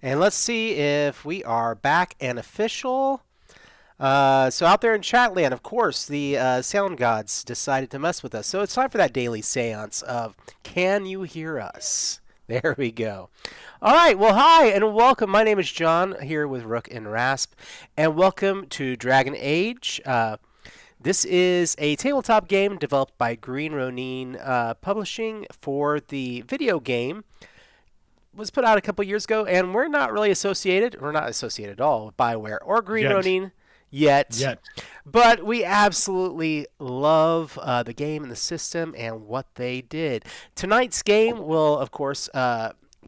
And let's see if we are back and official. So out there in Chatland, of course, the sound gods decided to mess with us. So it's time for that daily seance of Can You Hear Us? There we go. All right, well, hi and welcome. My name is John here with Rook and Rasp, and welcome to Dragon Age. This is a tabletop game developed by Green Ronin Publishing for the video game. Was put out a couple years ago, and we're not really associated. We're not associated at all with Bioware or Green Yet. Ronin yet, Yet. but we absolutely love the game and the system and what they did. Tonight's game will, of course,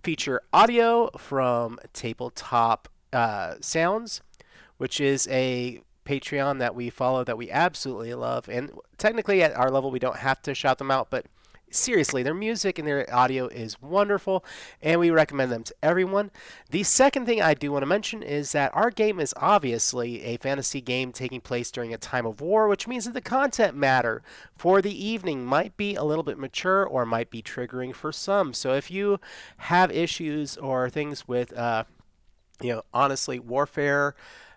feature audio from Tabletop Sounds, which is a Patreon that we follow that we absolutely love. And technically, at our level, we don't have to shout them out, but seriously, their music and their audio is wonderful, and we recommend them to everyone. The second thing I do want to mention is that our game is obviously a fantasy game taking place during a time of war, which means that the content matter for the evening might be a little bit mature or might be triggering for some. So if you have issues or things with, honestly, warfare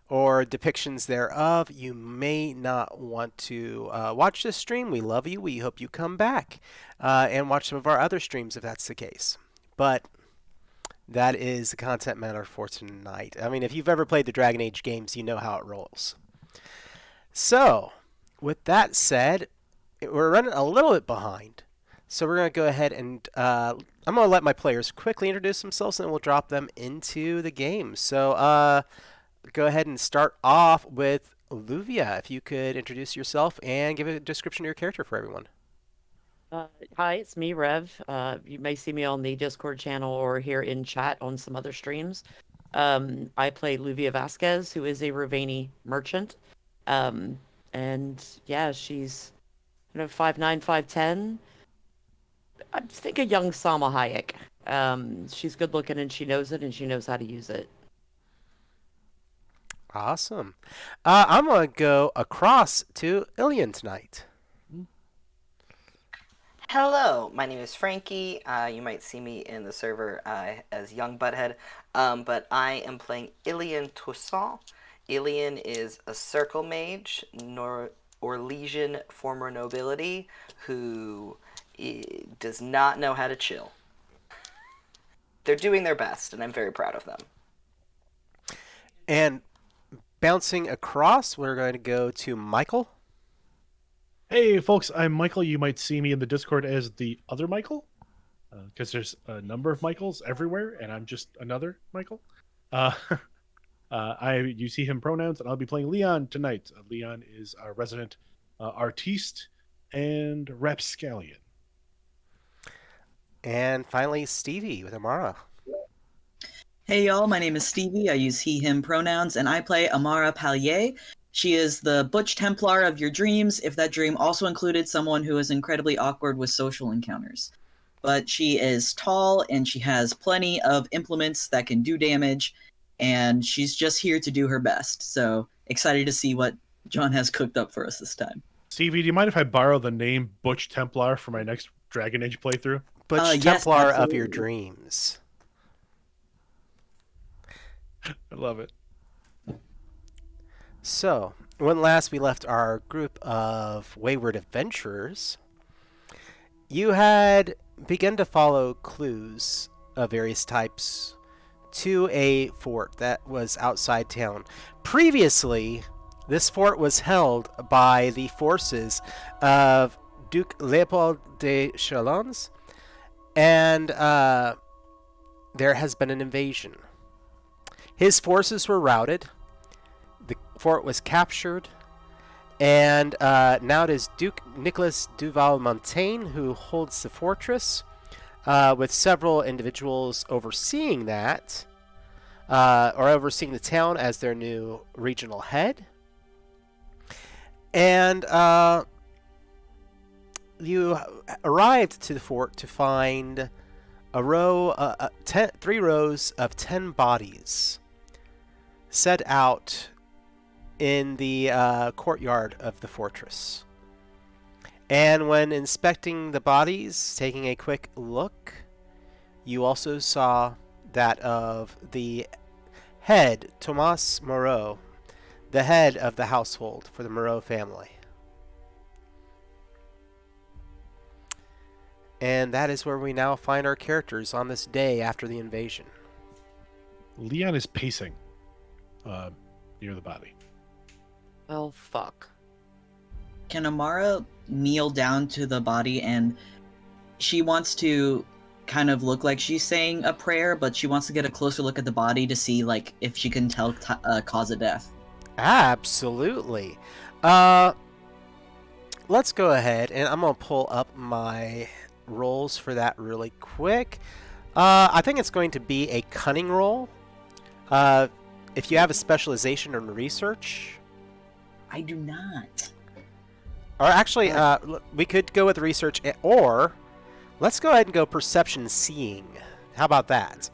or depictions thereof, you may not want to watch this stream. We love you. We hope you come back and watch some of our other streams if that's the case. But that is the content matter for tonight. I mean, if you've ever played the Dragon Age games, you know how it rolls. So, with that said, we're running a little bit behind. So we're going to go ahead and I'm going to let my players quickly introduce themselves, and then we'll drop them into the game. So, go ahead and start off with Luvia. If you could introduce yourself and give a description of your character for everyone. Hi, it's me, Rev. You may see me on the Discord channel or here in chat on some other streams. I play Luvia Vasquez, who is a Ravani merchant. And yeah, she's 5'9", 5'10". I think a young Salma Hayek. She's good looking and she knows it and she knows how to use it. Awesome. I'm going to go across to Ilian tonight. Hello, my name is Frankie. You might see me in the server as Young Butthead, but I am playing Ilian Toussaint. Ilian is a circle mage, Orlesian former nobility, who does not know how to chill. They're doing their best, and I'm very proud of them. And bouncing across, we're going to go to Michael. Hey, folks, I'm Michael. You might see me in the Discord as the other Michael, because there's a number of Michaels everywhere, and I'm just another Michael. You see him pronouns, and I'll be playing Leon tonight. Leon is our resident artiste and rapscallion. And finally, Stevie with Amara. Hey y'all, my name is Stevie. I use he, him pronouns, and I play Amara Pallier. She is the Butch Templar of your dreams, if that dream also included someone who is incredibly awkward with social encounters. But she is tall, and she has plenty of implements that can do damage, and she's just here to do her best. So, excited to see what John has cooked up for us this time. Stevie, do you mind if I borrow the name Butch Templar for my next Dragon Age playthrough? Butch Yes, Templar of absolutely. your dreams. I love it. So, when last we left our group of wayward adventurers, you had begun to follow clues of various types to a fort that was outside town. Previously, this fort was held by the forces of Duke Leopold de Chalons, and there has been an invasion. His forces were routed. The fort was captured, and now it is Duke Nicholas Duval Montaigne who holds the fortress, with several individuals overseeing that, or overseeing the town as their new regional head. And you arrived to the fort to find three rows of 10 bodies set out in the courtyard of the fortress. And when inspecting the bodies, taking a quick look, you also saw that of the head, Tomas Moreau, the head of the household for the Moreau family. And that is where we now find our characters on this day after the invasion. Leon is pacing near the body. Well, fuck. Can Amara kneel down to the body, and she wants to kind of look like she's saying a prayer, but she wants to get a closer look at the body to see like if she can tell cause of death. Absolutely. Let's go ahead, and I'm going to pull up my rolls for that really quick. I think it's going to be a cunning roll. If you have a specialization in research, I do not. or actually, we could go with research, or let's go ahead and go perception seeing. How about that?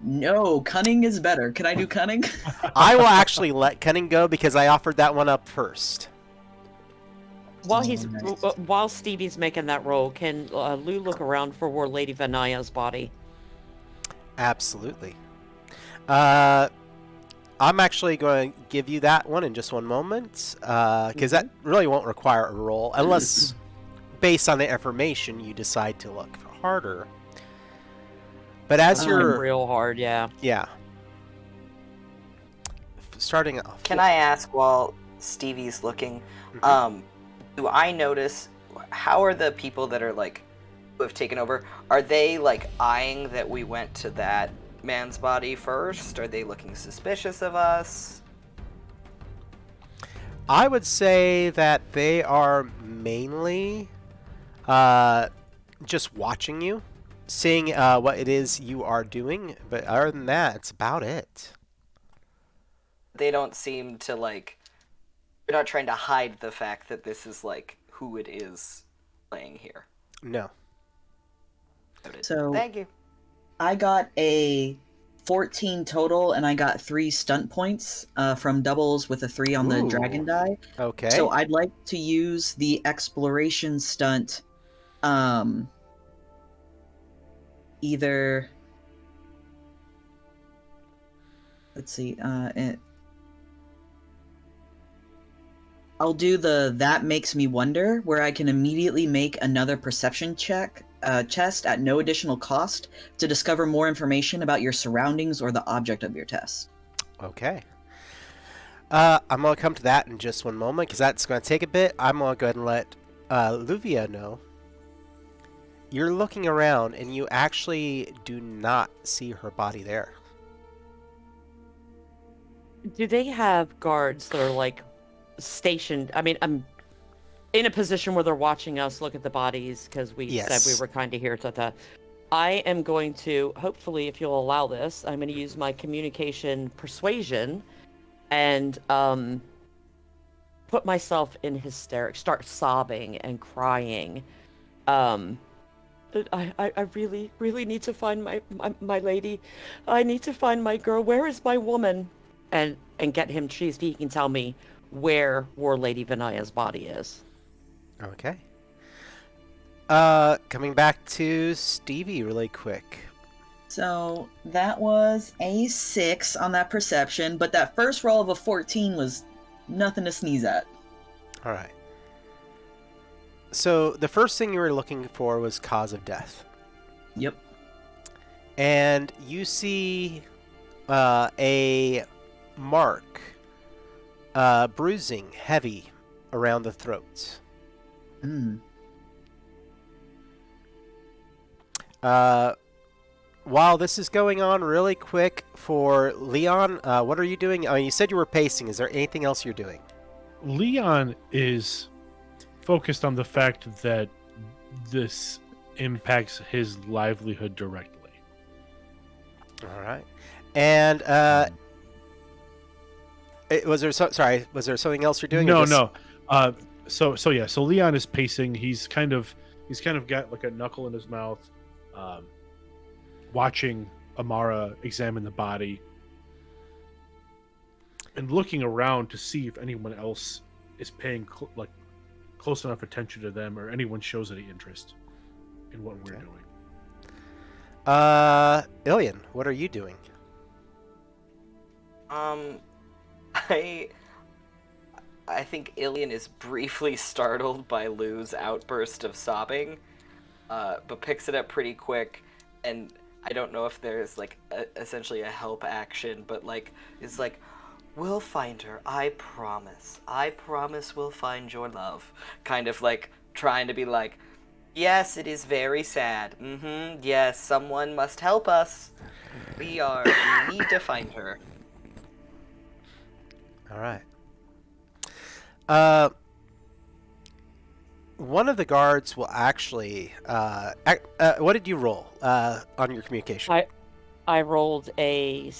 No, cunning is better. Can I do cunning? I will actually let cunning go because I offered that one up first. While Oh, he's nice. while Stevie's making that roll, can Lou look around for War Lady Vanaya's body? Absolutely. I'm actually going to give you that one in just one moment, because that really won't require a roll, unless, based on the information, you decide to look harder. But as you're... real hard, yeah. Yeah. Starting off... Can I ask while Stevie's looking, do I notice, how are the people that are like, who have taken over, are they like eyeing that we went to that man's body first? Are they looking suspicious of us? I would say that they are mainly just watching you, seeing what it is you are doing, but other than that, it's about it. They don't seem to like, they're not trying to hide the fact that this is like who it is playing here. No. Noted. So Thank you. I got a 14 total, and I got 3 stunt points from doubles with a 3 on the Ooh. dragon die. Okay. So I'd like to use the exploration stunt. Either. Let's see. I'll do the That Makes Me Wonder, where I can immediately make another perception chest at no additional cost to discover more information about your surroundings or the object of your test. Okay. I'm going to come to that in just one moment, because that's going to take a bit. I'm going to go ahead and let Luvia know. You're looking around, and you actually do not see her body there. Do they have guards that are like stationed? I mean, I'm in a position where they're watching us look at the bodies because we Yes. said we were kind of here. I am going to, hopefully, if you'll allow this, I'm going to use my communication persuasion and put myself in hysterics, start sobbing and crying. I really, really need to find my lady. I need to find my girl. Where is my woman? And get him, see if he can tell me where War Lady Vanaya's body is. Okay. Coming back to Stevie really quick. So that was a 6 on that perception, but that first roll of a 14 was nothing to sneeze at. All right. So the first thing you were looking for was cause of death. Yep. And you see a mark, bruising, heavy around the throat. While this is going on really quick for Leon, what are you doing? You said you were pacing. Is there anything else you're doing? Leon is focused on the fact that this impacts his livelihood directly. All right. And was there something else you're doing? No, or just... no. So Leon is pacing. He's kind of got like a knuckle in his mouth, watching Amara examine the body and looking around to see if anyone else is paying close enough attention to them, or anyone shows any interest in what we're doing. Ilian, what are you doing? I think Ilian is briefly startled by Lou's outburst of sobbing, but picks it up pretty quick, and I don't know if there's like essentially a help action, but like is like, we'll find her. I promise. I promise we'll find your love. Kind of like trying to be like, yes, it is very sad. Yes, someone must help us. We need to find her. All right. One of the guards will actually. What did you roll on your communication? I rolled a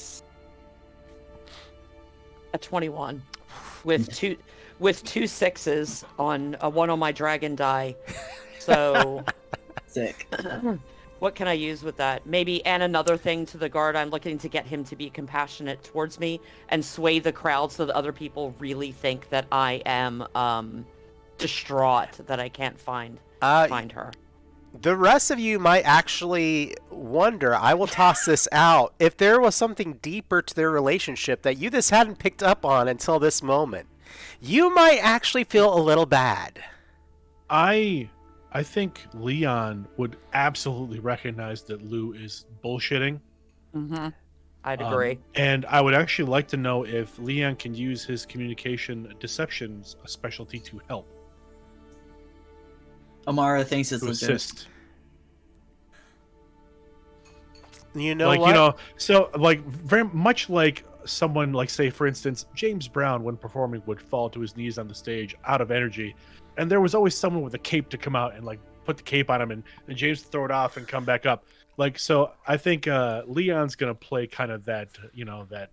21 with two sixes on one on my dragon die. So Sick. what can I use with that? Maybe, and another thing to the guard, I'm looking to get him to be compassionate towards me and sway the crowd so that other people really think that I am distraught that I can't find her. The rest of you might actually wonder, I will toss this out, if there was something deeper to their relationship that you just hadn't picked up on until this moment. You might actually feel a little bad. I think Leon would absolutely recognize that Lou is bullshitting. I'd agree. And I would actually like to know if Leon can use his communication deceptions, a specialty, to help. Amara thinks it's To legit. assist. You know like, what? you know, so like very much like someone like, say, for instance, James Brown, when performing, would fall to his knees on the stage out of energy. And there was always someone with a cape to come out and like put the cape on him, and James would throw it off and come back up. Like, so I think Leon's gonna play kind of that, you know, that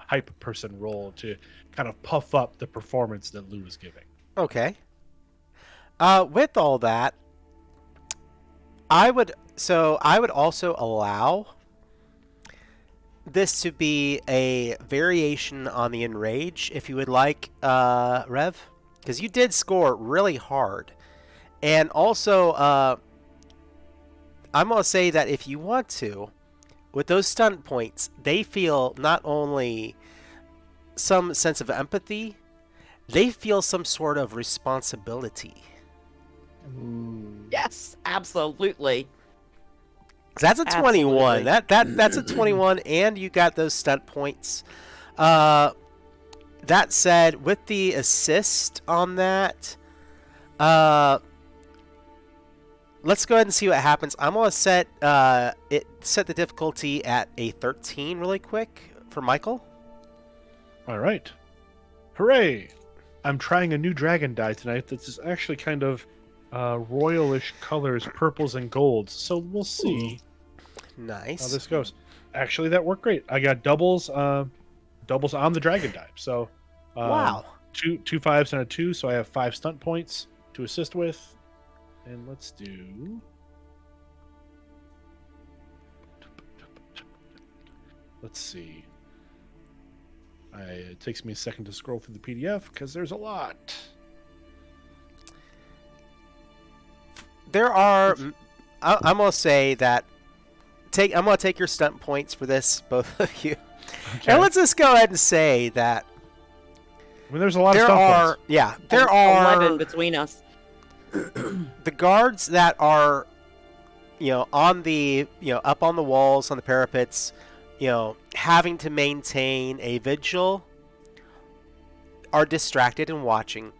hype person role to kind of puff up the performance that Lou is giving. Okay. With all that, I would also allow this to be a variation on the enrage, if you would like, Rev, because you did score really hard, and also I'm gonna say that if you want to, with those stunt points, they feel not only some sense of empathy, they feel some sort of responsibility. Yes, absolutely. That's a 21. Absolutely. That's a 21, and you got those stunt points. That said, with the assist on that, let's go ahead and see what happens. I'm gonna set the difficulty at a 13 really quick for Michael. All right. Hooray! I'm trying a new dragon die tonight that's actually kind of royalish colors, purples and golds. So we'll see Nice. how this goes. Actually, that worked great. I got doubles on the dragon die. So Wow. two fives and a 2, so I have 5 stunt points to assist with. And let's do. Let's see. It takes me a second to scroll through the PDF because there's a lot. There are. I'm gonna say that. I'm gonna take your stunt points for this, both of you. Okay. And let's just go ahead and say that I mean, there's a lot of there stunt are. points. Yeah, there are 11 between us. the guards that are, on the, up on the walls, on the parapets, having to maintain a vigil, are distracted and watching.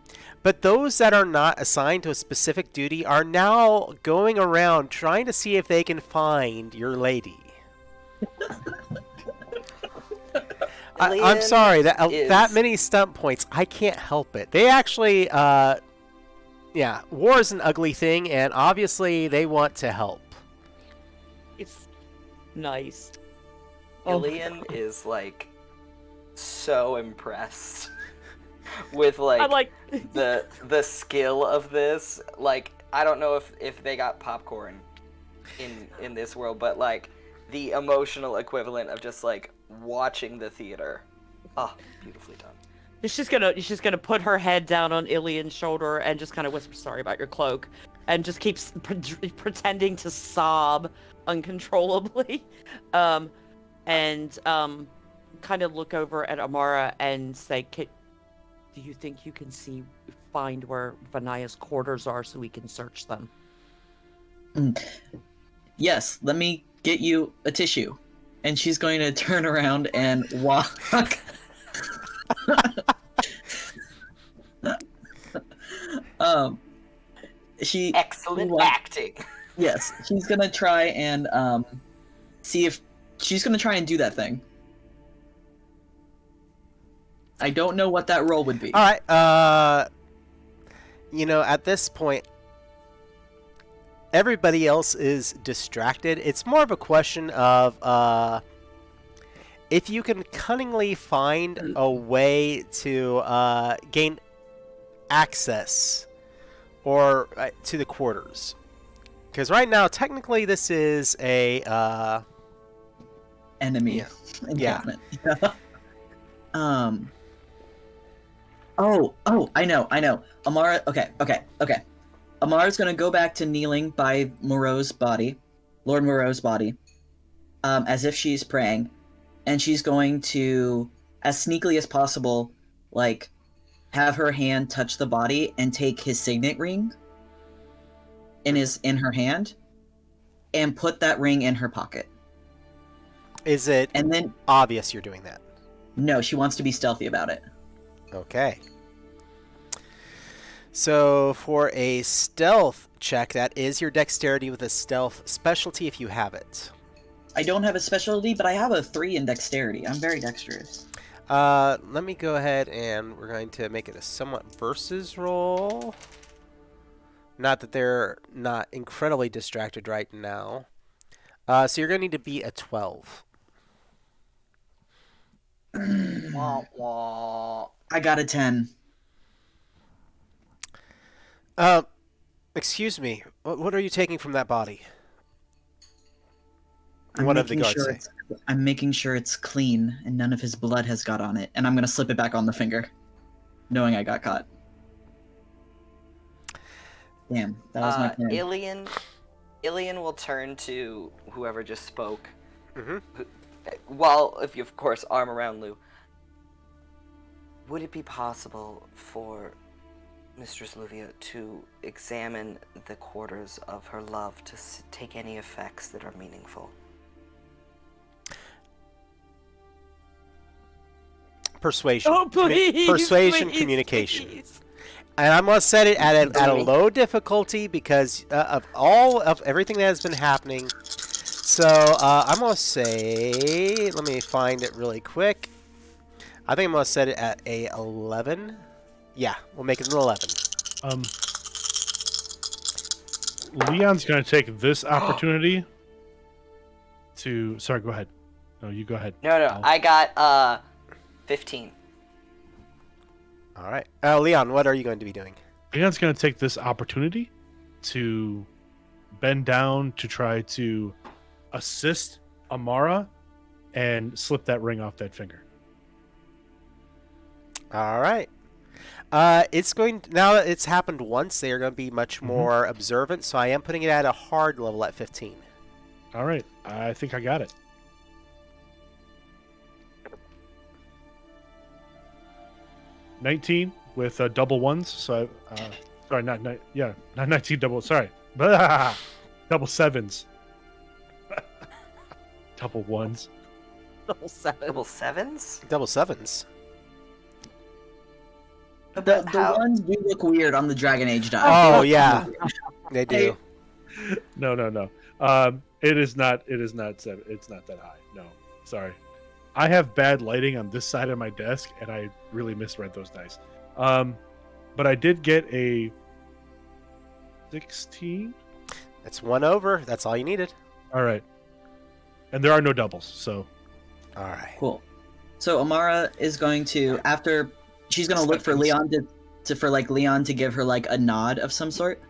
But those that are not assigned to a specific duty are now going around trying to see if they can find your lady. I'm sorry, that many stunt points, I can't help it. They actually, war is an ugly thing, and obviously they want to help. It's nice. Ilian is like so impressed with like, I like the skill of this. Like, I don't know if they got popcorn in this world, but like the emotional equivalent of just like watching the theater. Oh, beautifully done. She's just gonna put her head down on Ilian's shoulder and just kind of whisper, "Sorry about your cloak," and just keeps pretending to sob uncontrollably. And kind of look over at Amara and say, do you think you can find where Vanaya's quarters are so we can search them? Yes, let me get you a tissue. And she's going to turn around and walk. She Excellent acting. Yes, she's gonna try and see if she's gonna try and do that thing. I don't know what that roll would be. All right. At this point, everybody else is distracted. It's more of a question of if you can cunningly find a way to gain access or to the quarters. Because right now, technically, this is a enemy encampment. Yeah. Oh, I know. Amara, okay. Amara's gonna go back to kneeling by Moreau's body, Lord Moreau's body, as if she's praying, and she's going to, as sneakily as possible, like, have her hand touch the body and take his signet ring in her hand, and put that ring in her pocket. Is it and then obvious you're doing that? No, she wants to be stealthy about it. Okay. So for a stealth check, that is your dexterity with a stealth specialty if you have it. I don't have a specialty, but I have a 3 in dexterity. I'm very dexterous. Let me go ahead and we're going to make it a somewhat versus roll. Not that they're not incredibly distracted right now. So you're going to need to be a 12. Wah, wah. I got a 10. Excuse me. What are you taking from that body? I'm One of the guards say. I'm making sure it's clean and none of his blood has got on it, and I'm gonna slip it back on the finger, knowing I got caught. Damn, that was my plan. Ilian will turn to whoever just spoke. Mm-hmm. While, if you, of course, arm around Lou. Would it be possible for Mistress Luvia to examine the quarters of her love to take any effects that are meaningful? Persuasion. Oh, please! Persuasion, please, communication. please. And I'm gonna set it at a low difficulty because of everything that has been happening. So I'm gonna say, let me find it really quick. I think I'm gonna set it at a 11. Yeah, we'll make it an 11. Leon's gonna take this opportunity to. Sorry, go ahead. No, you go ahead. No, I got 15. All right, Leon, what are you going to be doing? Leon's gonna take this opportunity to bend down to try to assist Amara and slip that ring off that finger. All right. It's going now that it's happened once. They are going to be much more observant. So I am putting it at a hard level at 15. All right, I think I got it. $19 with double ones. So, sorry, not 19 double. Sorry, double sevens, double ones. Double seven. Double sevens? Double sevens. The ones do look weird on the Dragon Age die. Oh yeah, they do. No. It is not seven. It's not that high. No, sorry. I have bad lighting on this side of my desk, and I really misread those dice. But I did get a 16. That's one over. That's all you needed. All right. And there are no doubles, so. All right. Cool. So Amara is going to, after, she's going to look for Leon for Leon to give her like a nod of some sort.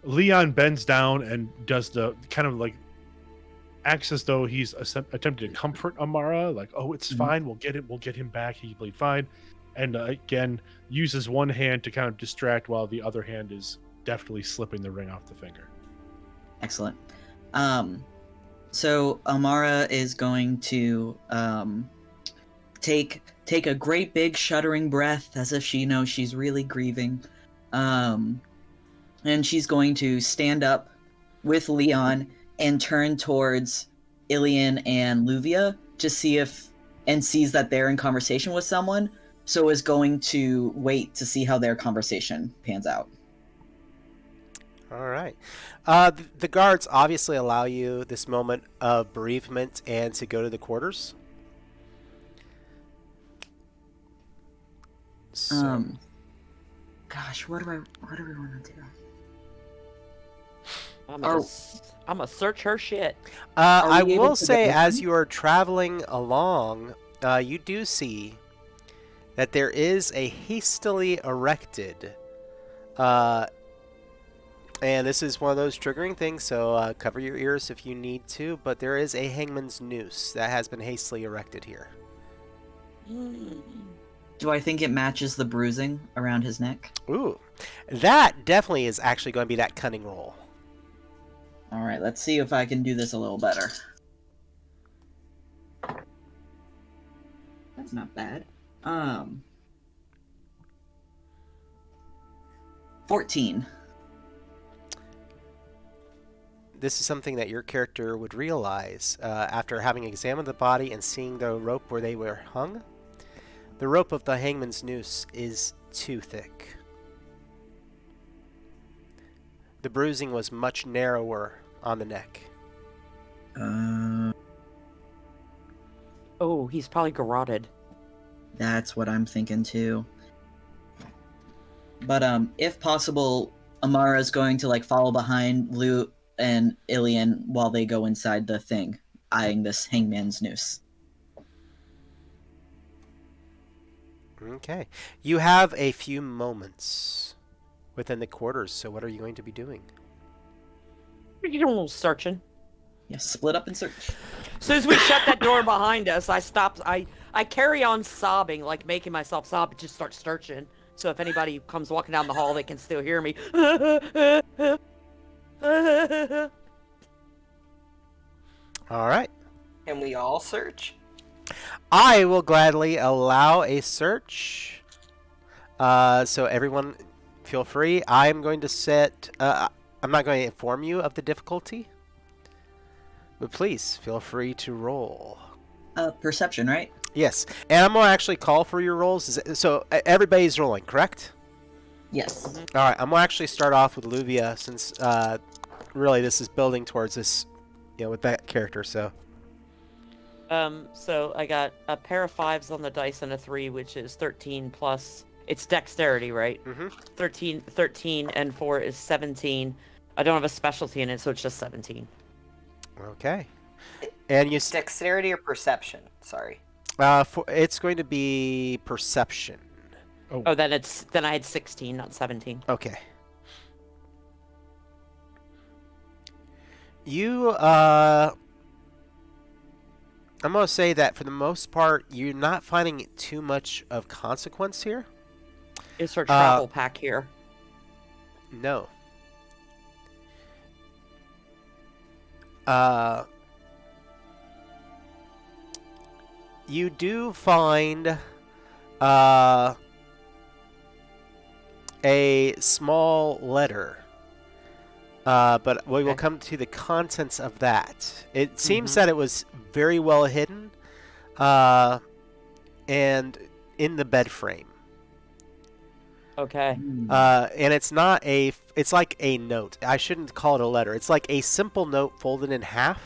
Leon bends down and does the kind of like acts as though he's attempting to comfort Amara, like, "Oh, it's fine. We'll get him back. He'll be fine." and again uses one hand to kind of distract while the other hand is deftly slipping the ring off the finger. Excellent. So Amara is going to take a great big shuddering breath as if she knows she's really grieving. And she's going to stand up with Leon and turn towards Ilian and Luvia to see if, and sees that they're in conversation with someone, so is going to wait to see how their conversation pans out. All right. The guards obviously allow you this moment of bereavement and to go to the quarters. So, Gosh, what do we want to do? I'm gonna search her shit. I we able will to say, get as open? you are traveling along, you do see that there is a hastily erected, and this is one of those triggering things, so cover your ears if you need to, but there is a hangman's noose that has been hastily erected here. Do I think it matches the bruising around his neck? Ooh, that definitely is actually going to be that cunning roll. All right, let's see if I can do this a little better. That's not bad. 14. This is something that your character would realize after having examined the body and seeing the rope where they were hung. The rope of the hangman's noose is too thick. The bruising was much narrower on the neck. Oh, he's probably garroted. That's what I'm thinking too. But if possible, Amara's going to like follow behind Lu and Ilian while they go inside the thing, eyeing this hangman's noose. Okay. You have a few moments within the quarters, so what are you going to be doing? You doing a little searching. Yeah, split up and search. As soon as we shut that door behind us, I stopped. I carry on sobbing, like making myself sob, and just start searching. So if anybody comes walking down the hall, they can still hear me. All right. Can we all search? I will gladly allow a search. So everyone, feel free. I'm going to set... I'm not going to inform you of the difficulty. But please, feel free to roll. Perception, right? Yes. And I'm going to actually call for your rolls. So everybody's rolling, correct? Yes. All right. I'm going to actually start off with Luvia since really this is building towards this, with that character, so... So I got a pair of 5s on the dice and a 3, which is 13 plus. It's dexterity, right? Mm-hmm. 13 and 4 is 17. I don't have a specialty in it, so it's just 17. Okay. And you... Dexterity or perception? Sorry. It's going to be perception. Oh, then I had 16, not 17. Okay. You, I'm going to say that for the most part, you're not finding too much of consequence here. Is her travel pack here? No. You do find a small letter. But we will come to the contents of that. It seems that it was very well hidden and in the bed frame. Okay. And it's not it's like a note. I shouldn't call it a letter. It's like a simple note folded in half,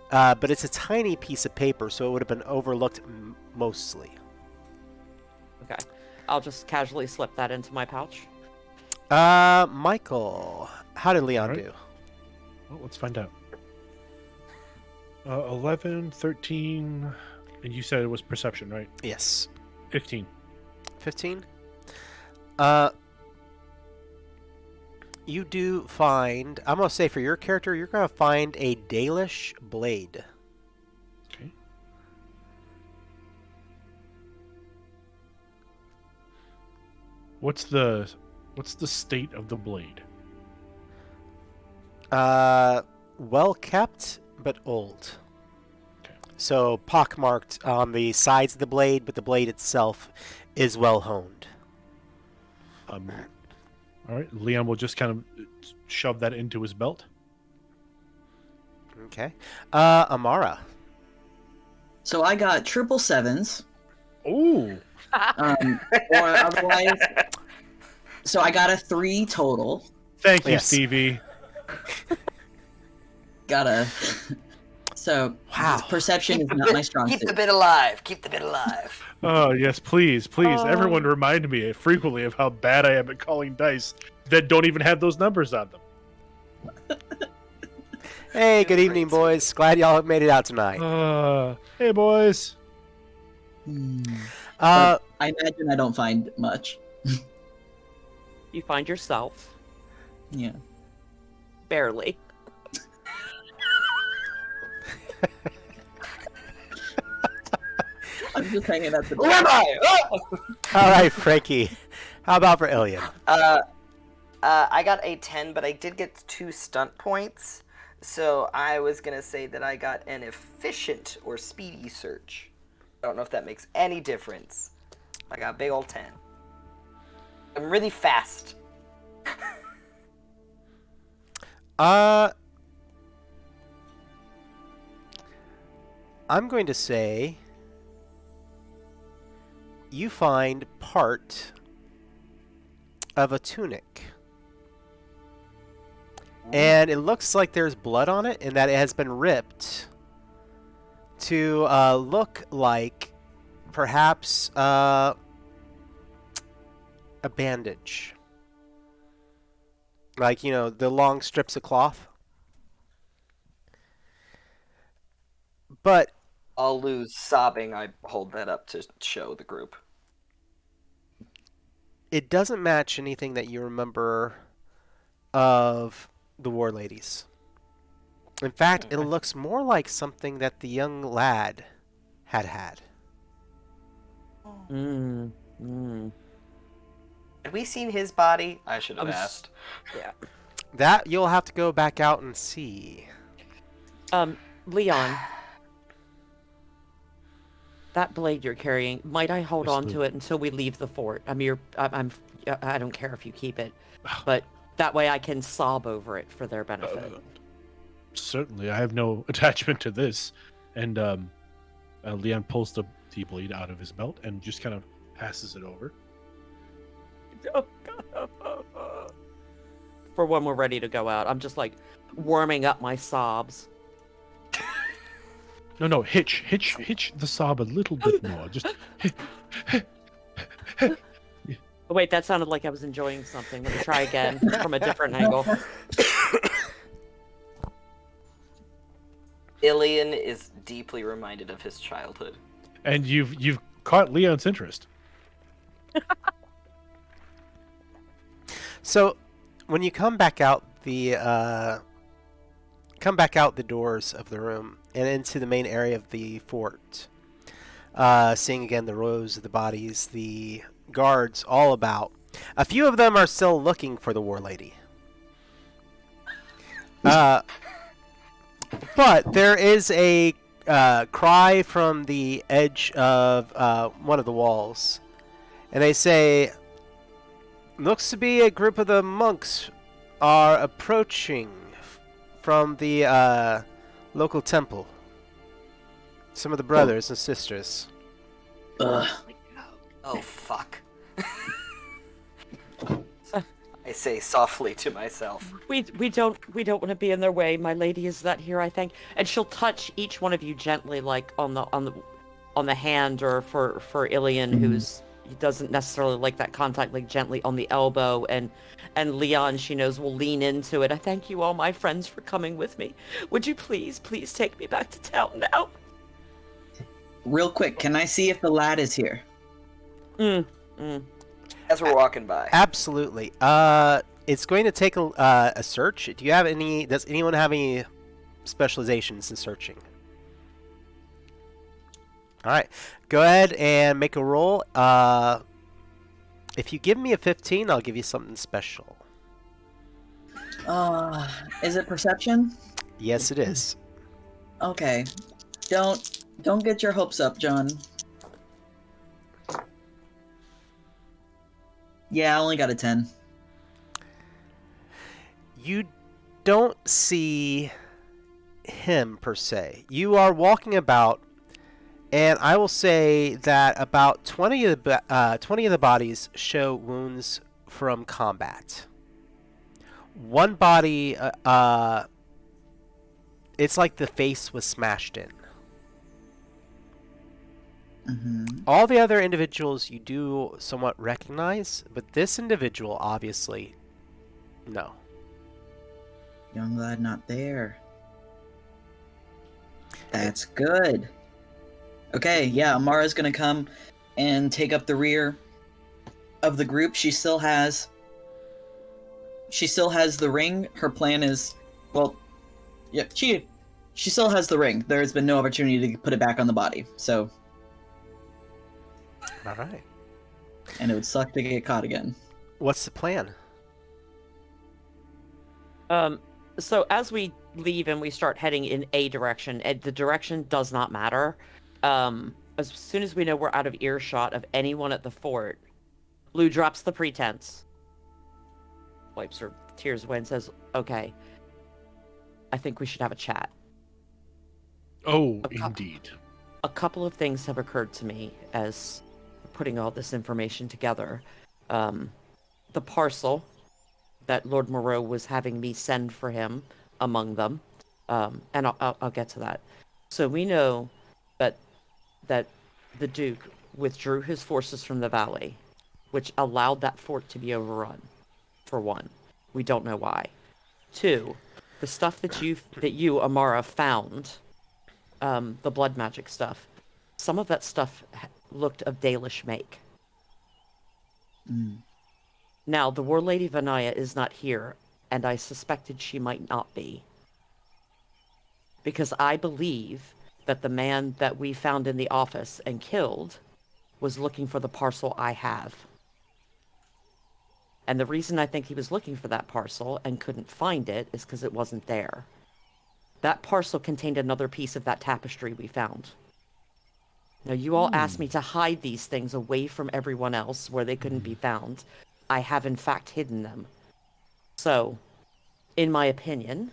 but it's a tiny piece of paper, so it would have been overlooked mostly. Okay. I'll just casually slip that into my pouch. Michael, how did Leon do? Well, let's find out. 11, 13, and you said it was perception, right? Yes. 15. 15? You do find... I'm going to say for your character, you're going to find a Dalish blade. Okay. What's the state of the blade? Well kept, but old. Okay. So pockmarked on the sides of the blade, but the blade itself is well honed. All right, Leon will just kind of shove that into his belt. Okay. Amara. So I got 777s. Ooh. Or otherwise. So I got a 3 total. Thank you, Yes. Stevie. Got a. So Wow. perception is not my strong Keep the suit. bit alive. Keep the bit alive. Oh, yes, please. Everyone remind me frequently of how bad I am at calling dice that don't even have those numbers on them. Hey, good Great, evening, Steve. boys. Glad y'all have made it out tonight. Hey, boys. Uh, I imagine I don't find much. You find yourself Yeah. barely. I'm just hanging at the Who am I? Oh! all right, Frankie. How about for Ilian? I got a 10, but I did get 2 stunt points. So I was going to say that I got an efficient or speedy search. I don't know if that makes any difference. I got a big old 10. I'm really fast. I'm going to say you find part of a tunic. And it looks like there's blood on it and that it has been ripped to look like perhaps a bandage. Like, you know, the long strips of cloth. But I'll lose sobbing. I hold that up to show the group. it doesn't match anything that you remember of the War Ladies. In fact, it looks more like something that the young lad had. Mm. Mm. Had we seen his body? I should have I'm s- asked. Yeah. That you'll have to go back out and see. Leon, that blade you're carrying, might I hold Yes, on Lou. to it until we leave the fort? I mean, I don't care if you keep it, but that way I can sob over it for their benefit. Certainly, I have no attachment to this. And Leon pulls the blade out of his belt and just kind of passes it over. For when we're ready to go out, I'm just like warming up my sobs. No, hitch the sob a little bit more. Just Oh, wait, that sounded like I was enjoying something. Let me try again from a different angle. Ilian is deeply reminded of his childhood. and you've caught Leon's interest. So, when you come back out the doors of the room and into the main area of the fort, seeing again the rows of the bodies, the guards all about. A few of them are still looking for the war lady. But there is a cry from the edge of one of the walls, and they say, "Looks to be a group of the monks are approaching from the local temple. Some of the brothers and sisters." Ugh. Oh, fuck. I say softly to myself. We don't want to be in their way. My lady is that here, I think, and she'll touch each one of you gently, like on the hand, or for Ilian, who's he doesn't necessarily like that contact, like gently on the elbow, and Leon, she knows, will lean into it. I thank you all, my friends, for coming with me. Would you please take me back to town now? Real quick, can I see if the lad is here? As we're walking by. Absolutely. It's going to take a search. Do you have any? Does anyone have any specializations in searching? All right, go ahead and make a roll. If you give me a 15, I'll give you something special. Is it perception? Yes, it is. Okay. Don't get your hopes up, John. Yeah, I only got a 10. You don't see him per se. You are walking about, and I will say that about 20 of the bodies show wounds from combat. One body, it's like the face was smashed in. Mm-hmm. All the other individuals you do somewhat recognize, but this individual, obviously, no. Young lad not there. That's good. Okay, yeah, Amara's gonna come and take up the rear of the group. She still has the ring. Her plan is, well, yeah, she still has the ring. There has been no opportunity to put it back on the body. So, All right. and it would suck to get caught again. What's the plan? So as we leave and we start heading in a direction, and the direction does not matter. As soon as we know we're out of earshot of anyone at the fort, Lou drops the pretense, wipes her tears away, and says, "Okay, I think we should have a chat." Oh, A cou- indeed. A couple of things have occurred to me as putting all this information together. The parcel that Lord Moreau was having me send for him, among them, and I'll get to that. So we know that that the Duke withdrew his forces from the valley, which allowed that fort to be overrun. For one, we don't know why. Two, the stuff that you Amara found, the blood magic stuff, some of that stuff looked of Dalish make. Mm. Now, the War Lady Vanaya is not here, and I suspected she might not be. Because I believe that the man that we found in the office and killed was looking for the parcel I have. And the reason I think he was looking for that parcel and couldn't find it is because it wasn't there. That parcel contained another piece of that tapestry we found. Now, you all asked me to hide these things away from everyone else where they couldn't be found. I have, in fact, hidden them. So, in my opinion,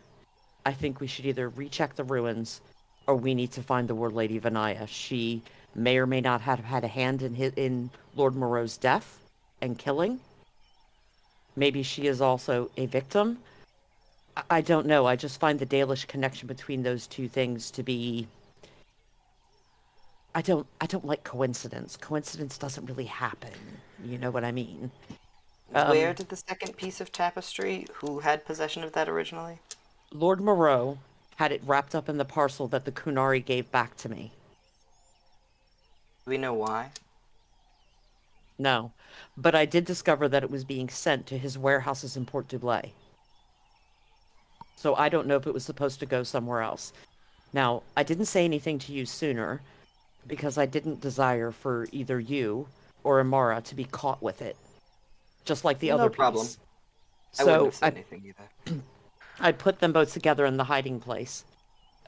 I think we should either recheck the ruins or we need to find the War Lady Vanaya. She may or may not have had a hand in Lord Moreau's death and killing. Maybe she is also a victim. I don't know. I just find the Dalish connection between those two things to be... I don't like coincidence. Coincidence doesn't really happen. You know what I mean? Where did the second piece of tapestry? Who had possession of that originally? Lord Moreau had it wrapped up in the parcel that the Kunari gave back to me. Do we know why? No. But I did discover that it was being sent to his warehouses in Port Dublay. So I don't know if it was supposed to go somewhere else. Now, I didn't say anything to you sooner because I didn't desire for either you or Amara to be caught with it. Just like the No other problem. piece. I wouldn't So have said anything either. I put them both together in the hiding place.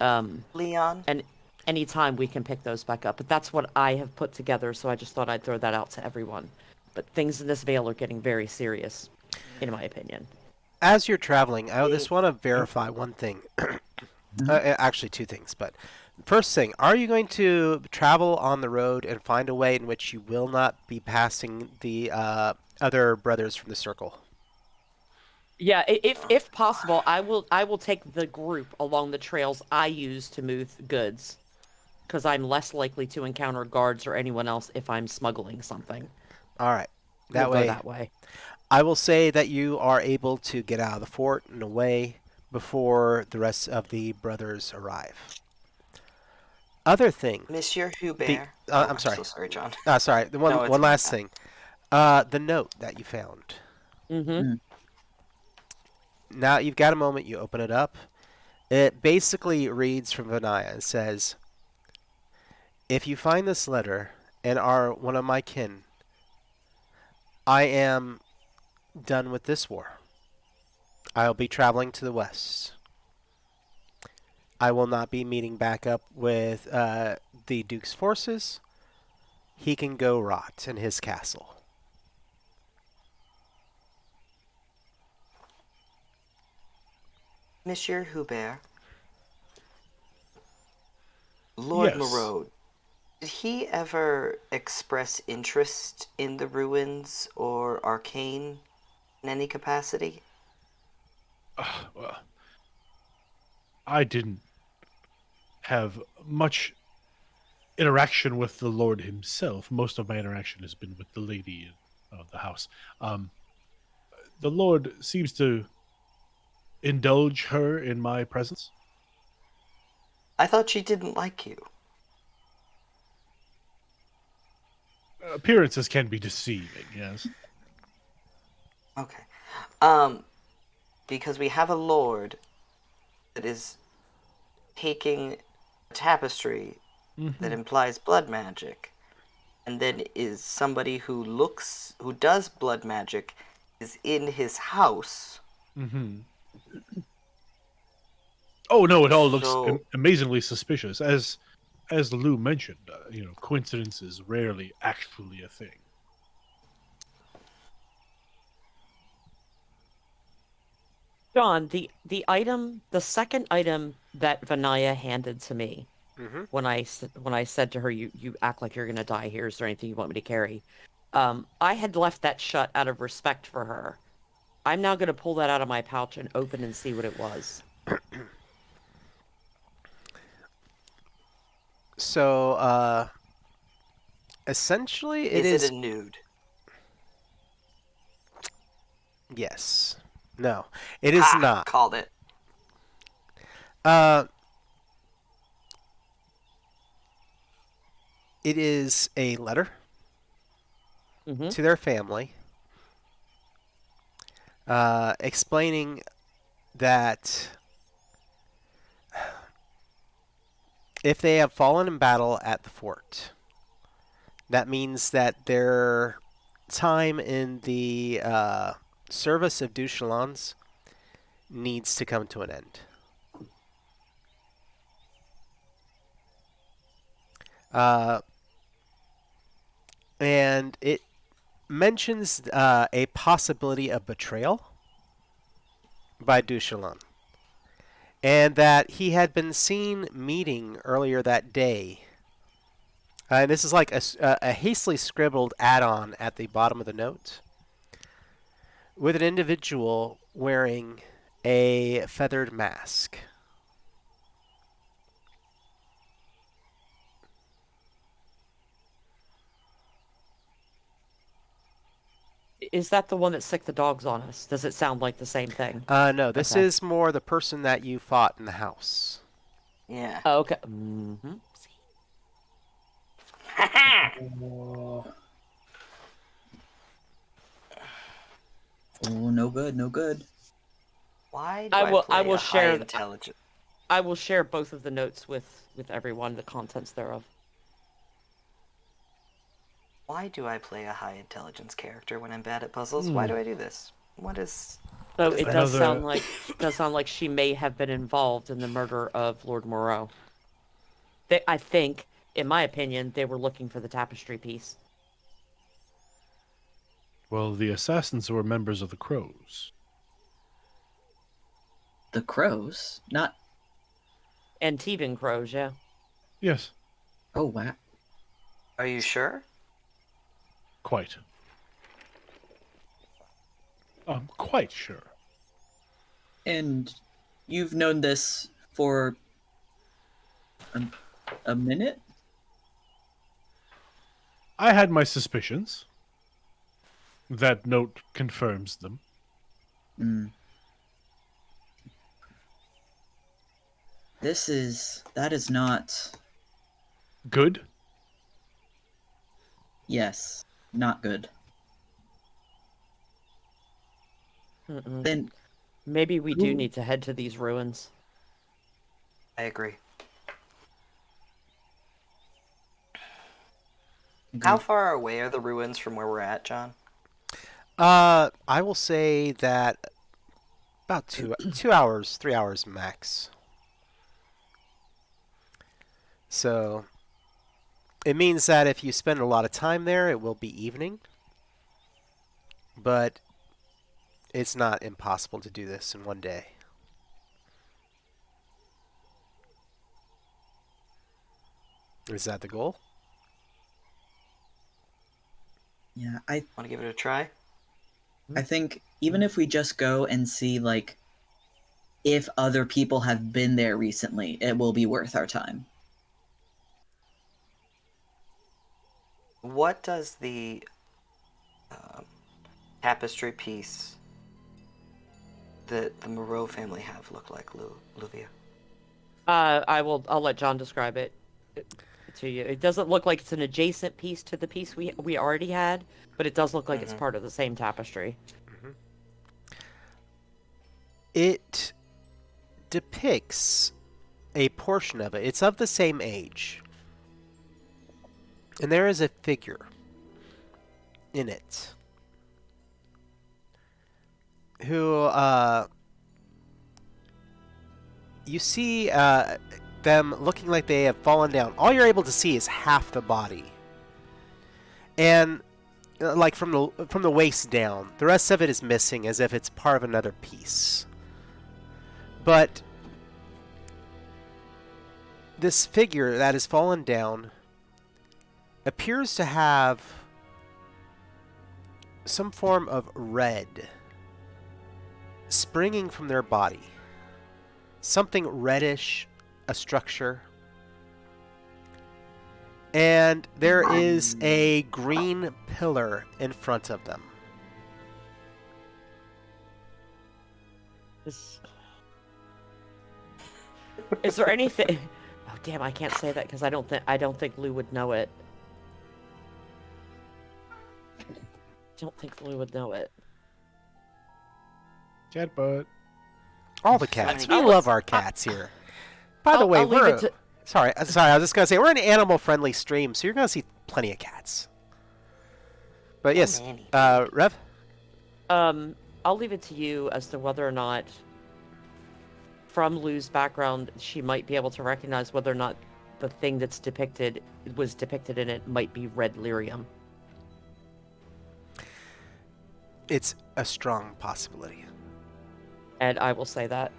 Leon? And anytime we can pick those back up. But that's what I have put together, so I just thought I'd throw that out to everyone. But things in this Vale are getting very serious, in my opinion. As you're traveling, I just want to verify one thing. Actually, two things. But first thing, are you going to travel on the road and find a way in which you will not be passing the other brothers from the circle? Yeah, if possible, I will take the group along the trails I use to move goods, because I'm less likely to encounter guards or anyone else if I'm smuggling something. All right. We'll go that way. I will say that you are able to get out of the fort and away before the rest of the brothers arrive. Other thing. Monsieur Hubert. I'm sorry. So sorry, John. Sorry. The one No, it's one fine. last thing. The note that you found. Mm-hmm. Now you've got a moment. You open it up. It basically reads from Vanaya and says, "If you find this letter and are one of my kin, I am done with this war. I'll be traveling to the west. I will not be meeting back up with the Duke's forces. He can go rot in his castle. Monsieur Hubert, Lord Yes. Moreau, did he ever express interest in the ruins or arcane in any capacity? Well, I didn't have much interaction with the Lord himself. Most of my interaction has been with the lady of the house. Um, the Lord seems to indulge her in my presence. I thought she didn't like you. Appearances can be deceiving, yes. Okay. Um, because we have a lord that is taking a tapestry that implies blood magic, and then is somebody who does blood magic, is in his house. Mm-hmm. Oh no, it all looks So amazingly suspicious. As Lou mentioned, coincidence is rarely actually a thing. John, the second item that Vanaya handed to me Mm-hmm. when when I said to her, "You act like you're gonna die here. Is there anything you want me to carry?" I had left that shut out of respect for her. I'm now gonna pull that out of my pouch and open and see what it was. So, essentially, it is it a is nude? yes. No, it is Ha! not. Called it. Uh, it is a letter Mm-hmm. to their family, explaining that if they have fallen in battle at the fort, that means that their time in the service of Duchalons needs to come to an end. Uh, and it mentions a possibility of betrayal by Duchalon, and that he had been seen meeting earlier that day. And this is like a hastily scribbled add-on at the bottom of the note with an individual wearing a feathered mask. Is that the one that sicked the dogs on us? Does it sound like the same thing? No, this Okay. is more the person that you fought in the house. Yeah. Oh, okay. Mm-hmm. Oh, oh, no good, no good. Why do I I play will a high share intelligence? I will share both of the notes with everyone, the contents thereof. Why do I play a high intelligence character when I'm bad at puzzles? Why Hmm. do I do this? What is So what is it that? Another. does sound like she may have been involved in the murder of Lord Moreau. I think, in my opinion, they were looking for the tapestry piece. Well, the assassins were members of the Crows. The crows? Not. And Teven crows, yeah. Yes, Oh, wow. Are you sure? quite. I'm quite sure. And you've known this for a, a minute? I had my suspicions. That note confirms them. Mm. That is not, Good. yes, not good. Mm-mm. Then Maybe we do who? need to head to these ruins. I agree. How Agreed. far away are the ruins from where we're at, John? I will say that about 2 hours, 3 hours max. So it means that if you spend a lot of time there, it will be evening. But it's not impossible to do this in one day. Is that the goal? Yeah, I Want to give it a try? think even if we just go and see like if other people have been there recently, it will be worth our time. What does the tapestry piece that the Moreau family have look like, Luvia? I'll let John describe it to you. It doesn't look like it's an adjacent piece to the piece we already had, but it does look like it's part of the same tapestry. It depicts a portion of it. It's of the same age. And there is a figure in it who you see them looking like they have fallen down. All you're able to see is half the body. And like from the waist down, the rest of it is missing as if it's part of another piece. But this figure that has fallen down appears to have some form of red springing from their body. Something reddish, a structure. And there is a green pillar in front of them. Is there anything? Oh damn! I can't say that because I don't think Lou would know it. Don't think Lou would know it. Cat butt. All the cats. We I'll love let- our cats here. By the way, I'll leave we're it to- sorry. I was just gonna say we're an animal-friendly stream, so you're gonna see plenty of cats. But yes, many. Rev. I'll leave it to you as to whether or not, from Lou's background, she might be able to recognize whether or not the thing that's depicted in it might be red lyrium. It's a strong possibility. And I will say that.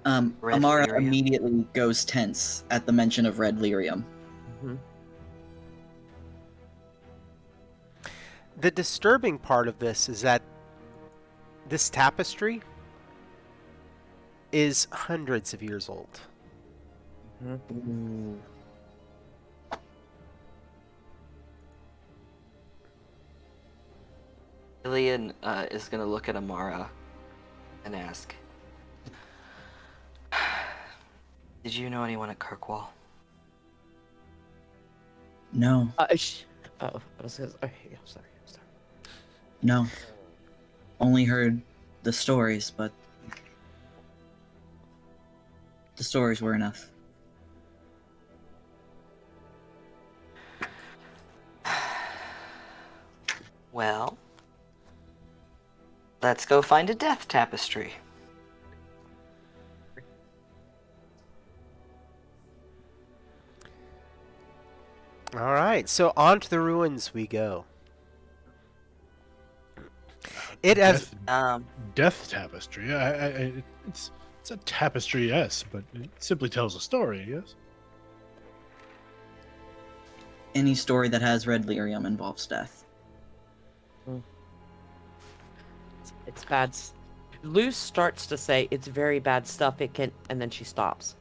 Red Amara lyrium. immediately goes tense at the mention of red lyrium. Mm-hmm. The disturbing part of this is that this tapestry is hundreds of years old. Ilian is going to look at Amara and ask, did you know anyone at Kirkwall? No, Oh, I was gonna, oh, yeah, sorry. no. Only heard the stories, but the stories were enough. Well, let's go find a death tapestry. All right, so on to the ruins we go. It has Death tapestry. It's a tapestry, yes, but it simply tells a story, yes. Any story that has red lyrium involves death. It's bad. Lou starts to say it's very bad stuff. It can, and then she stops.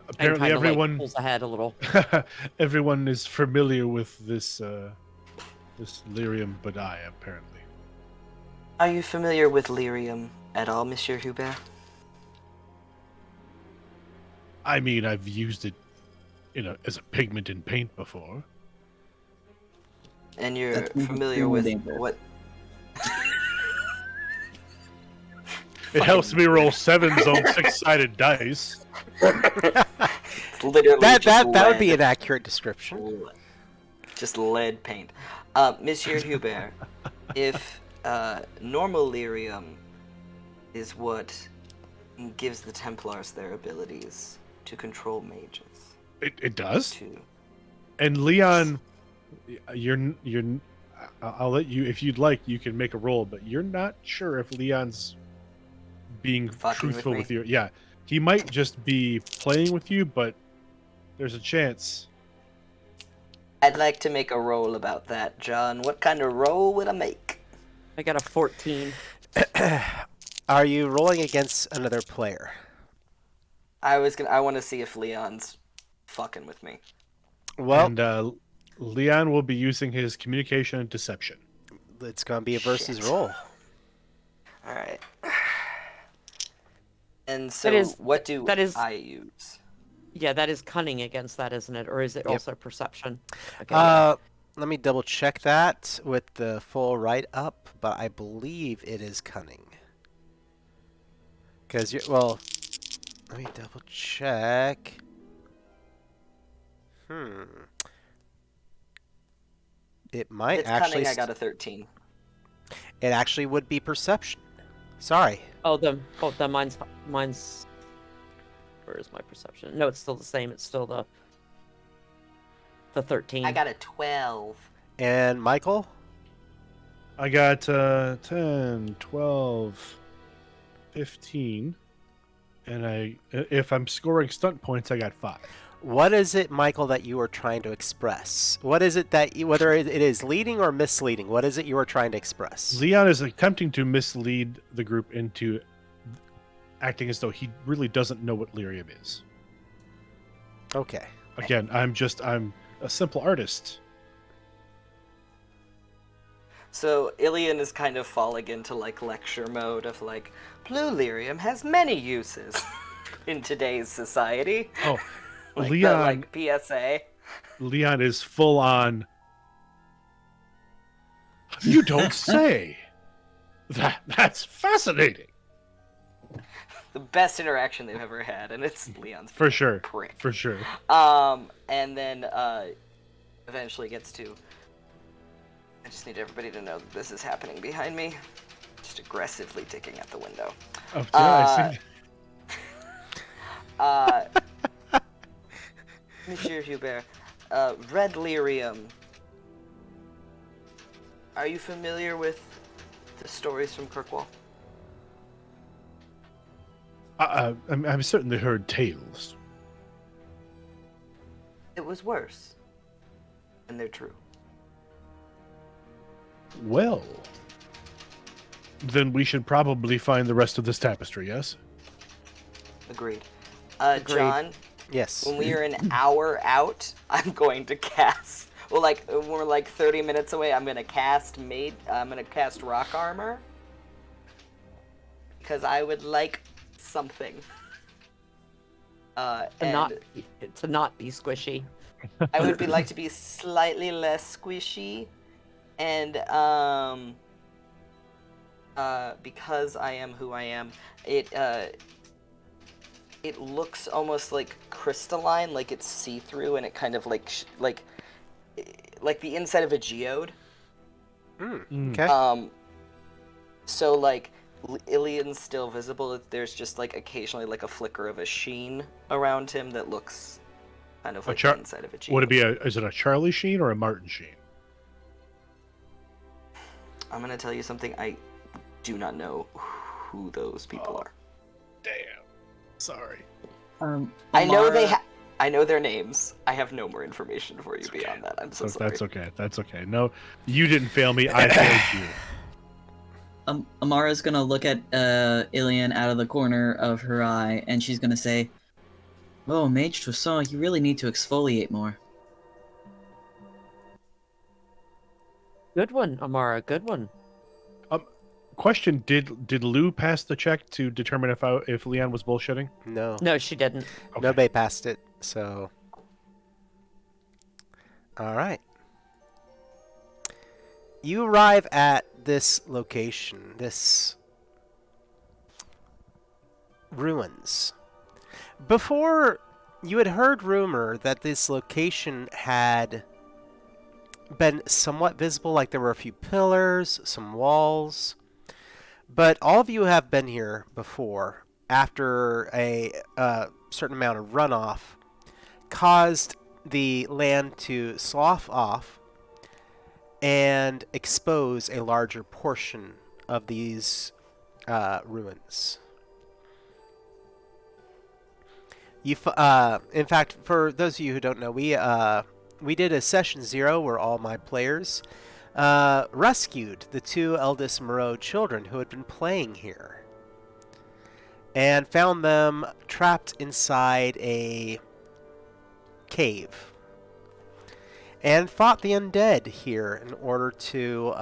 And Apparently, kinda, like, everyone pulls ahead a little. everyone is familiar with this this lyrium, but I apparently. Are you familiar with lyrium at all, Monsieur Hubert? I mean, I've used it, as a pigment in paint before. And you're That's familiar with dangerous. what? It helps me roll sevens on six-sided dice. It's literally that just would be lead. an accurate description. just lead paint. Monsieur Hubert, if normal lyrium is what gives the Templars their abilities to control mages, It does. to And Leon, you're. I'll let you, if you'd like, you can make a roll, but you're not sure if Leon's being Fucking with truthful me? with you. Yeah, he might just be playing with you, but there's a chance. I'd like to make a roll about that, John. What kind of roll would I make? I got a 14. Are you rolling against another player? I want to see if Leon's fucking with me. Well, And Leon will be using his communication and deception. it's going to be a versus Shit. roll. All right. And so, is- what do that is- I use? Yeah, that is cunning against that, isn't it? Or is it Yep. also perception? Okay. Let me double check that with the full write up, but I believe it is cunning. Because well, let me double check. It might It's actually. cunning. I got a 13. It actually would be perception. Sorry. then mine's. Where is my perception? No, it's still the same. It's still the 13. I got a 12. And Michael? I got 10, 12, 15. And if I'm scoring stunt points, I got 5. What is it, Michael, that you are trying to express? What is it that, whether it is leading or misleading, what is it you are trying to express? Leon is attempting to mislead the group into acting as though he really doesn't know what lyrium is. Okay. Again, I'm a simple artist. So Ilian is kind of falling into like lecture mode of like, blue lyrium has many uses in today's society. Oh, Like Leon. PSA. Leon is full on. You don't say. That's fascinating. The best interaction they've ever had, and it's Leon's For sure. prick. For sure. And then eventually gets to. I just need everybody to know that this is happening behind me. Just aggressively ticking at the window. Oh, yeah, I see. Monsieur Hubert, red lyrium. Are you familiar with the stories from Kirkwall? I've certainly heard tales. It was worse. And they're true. Well, then we should probably find the rest of this tapestry, yes? Agreed. Agreed. John, Yes. when we are an hour out, I'm going to cast. Well, like when we're like 30 minutes away, I'm gonna cast rock armor because I would like something. To And not be squishy. I would like to be slightly less squishy, and because I am who I am, it looks almost like crystalline, like it's see-through, and it kind of like the inside of a geode. Okay. So like Ilian's still visible. There's just like occasionally like a flicker of a sheen around him that looks kind of like the inside of a geode. Would it be is it a Charlie Sheen or a Martin Sheen? I'm gonna tell you something. I do not know who those people are. Damn. Sorry. I know Amara- I know their names. I have no more information for you beyond that. I'm so sorry. That's okay. That's okay. No, you didn't fail me. I failed you. Amara's gonna look at Ilian out of the corner of her eye, and she's gonna say, "Oh, Mage Toussaint, you really need to exfoliate more." Good one, Amara. Good one. Question: Did Lou pass the check to determine if Leon was bullshitting? No. No, she didn't. Okay. Nobody passed it, so. All right. You arrive at this location, this ruins. Before, you had heard rumor that this location had been somewhat visible, like there were a few pillars, some walls, but all of you have been here before. After a certain amount of runoff caused the land to slough off and expose a larger portion of these ruins. In fact, for those of you who don't know, we did a session 0 where all my players rescued the 2 eldest Moreau children who had been playing here, and found them trapped inside a cave, and fought the undead here in order to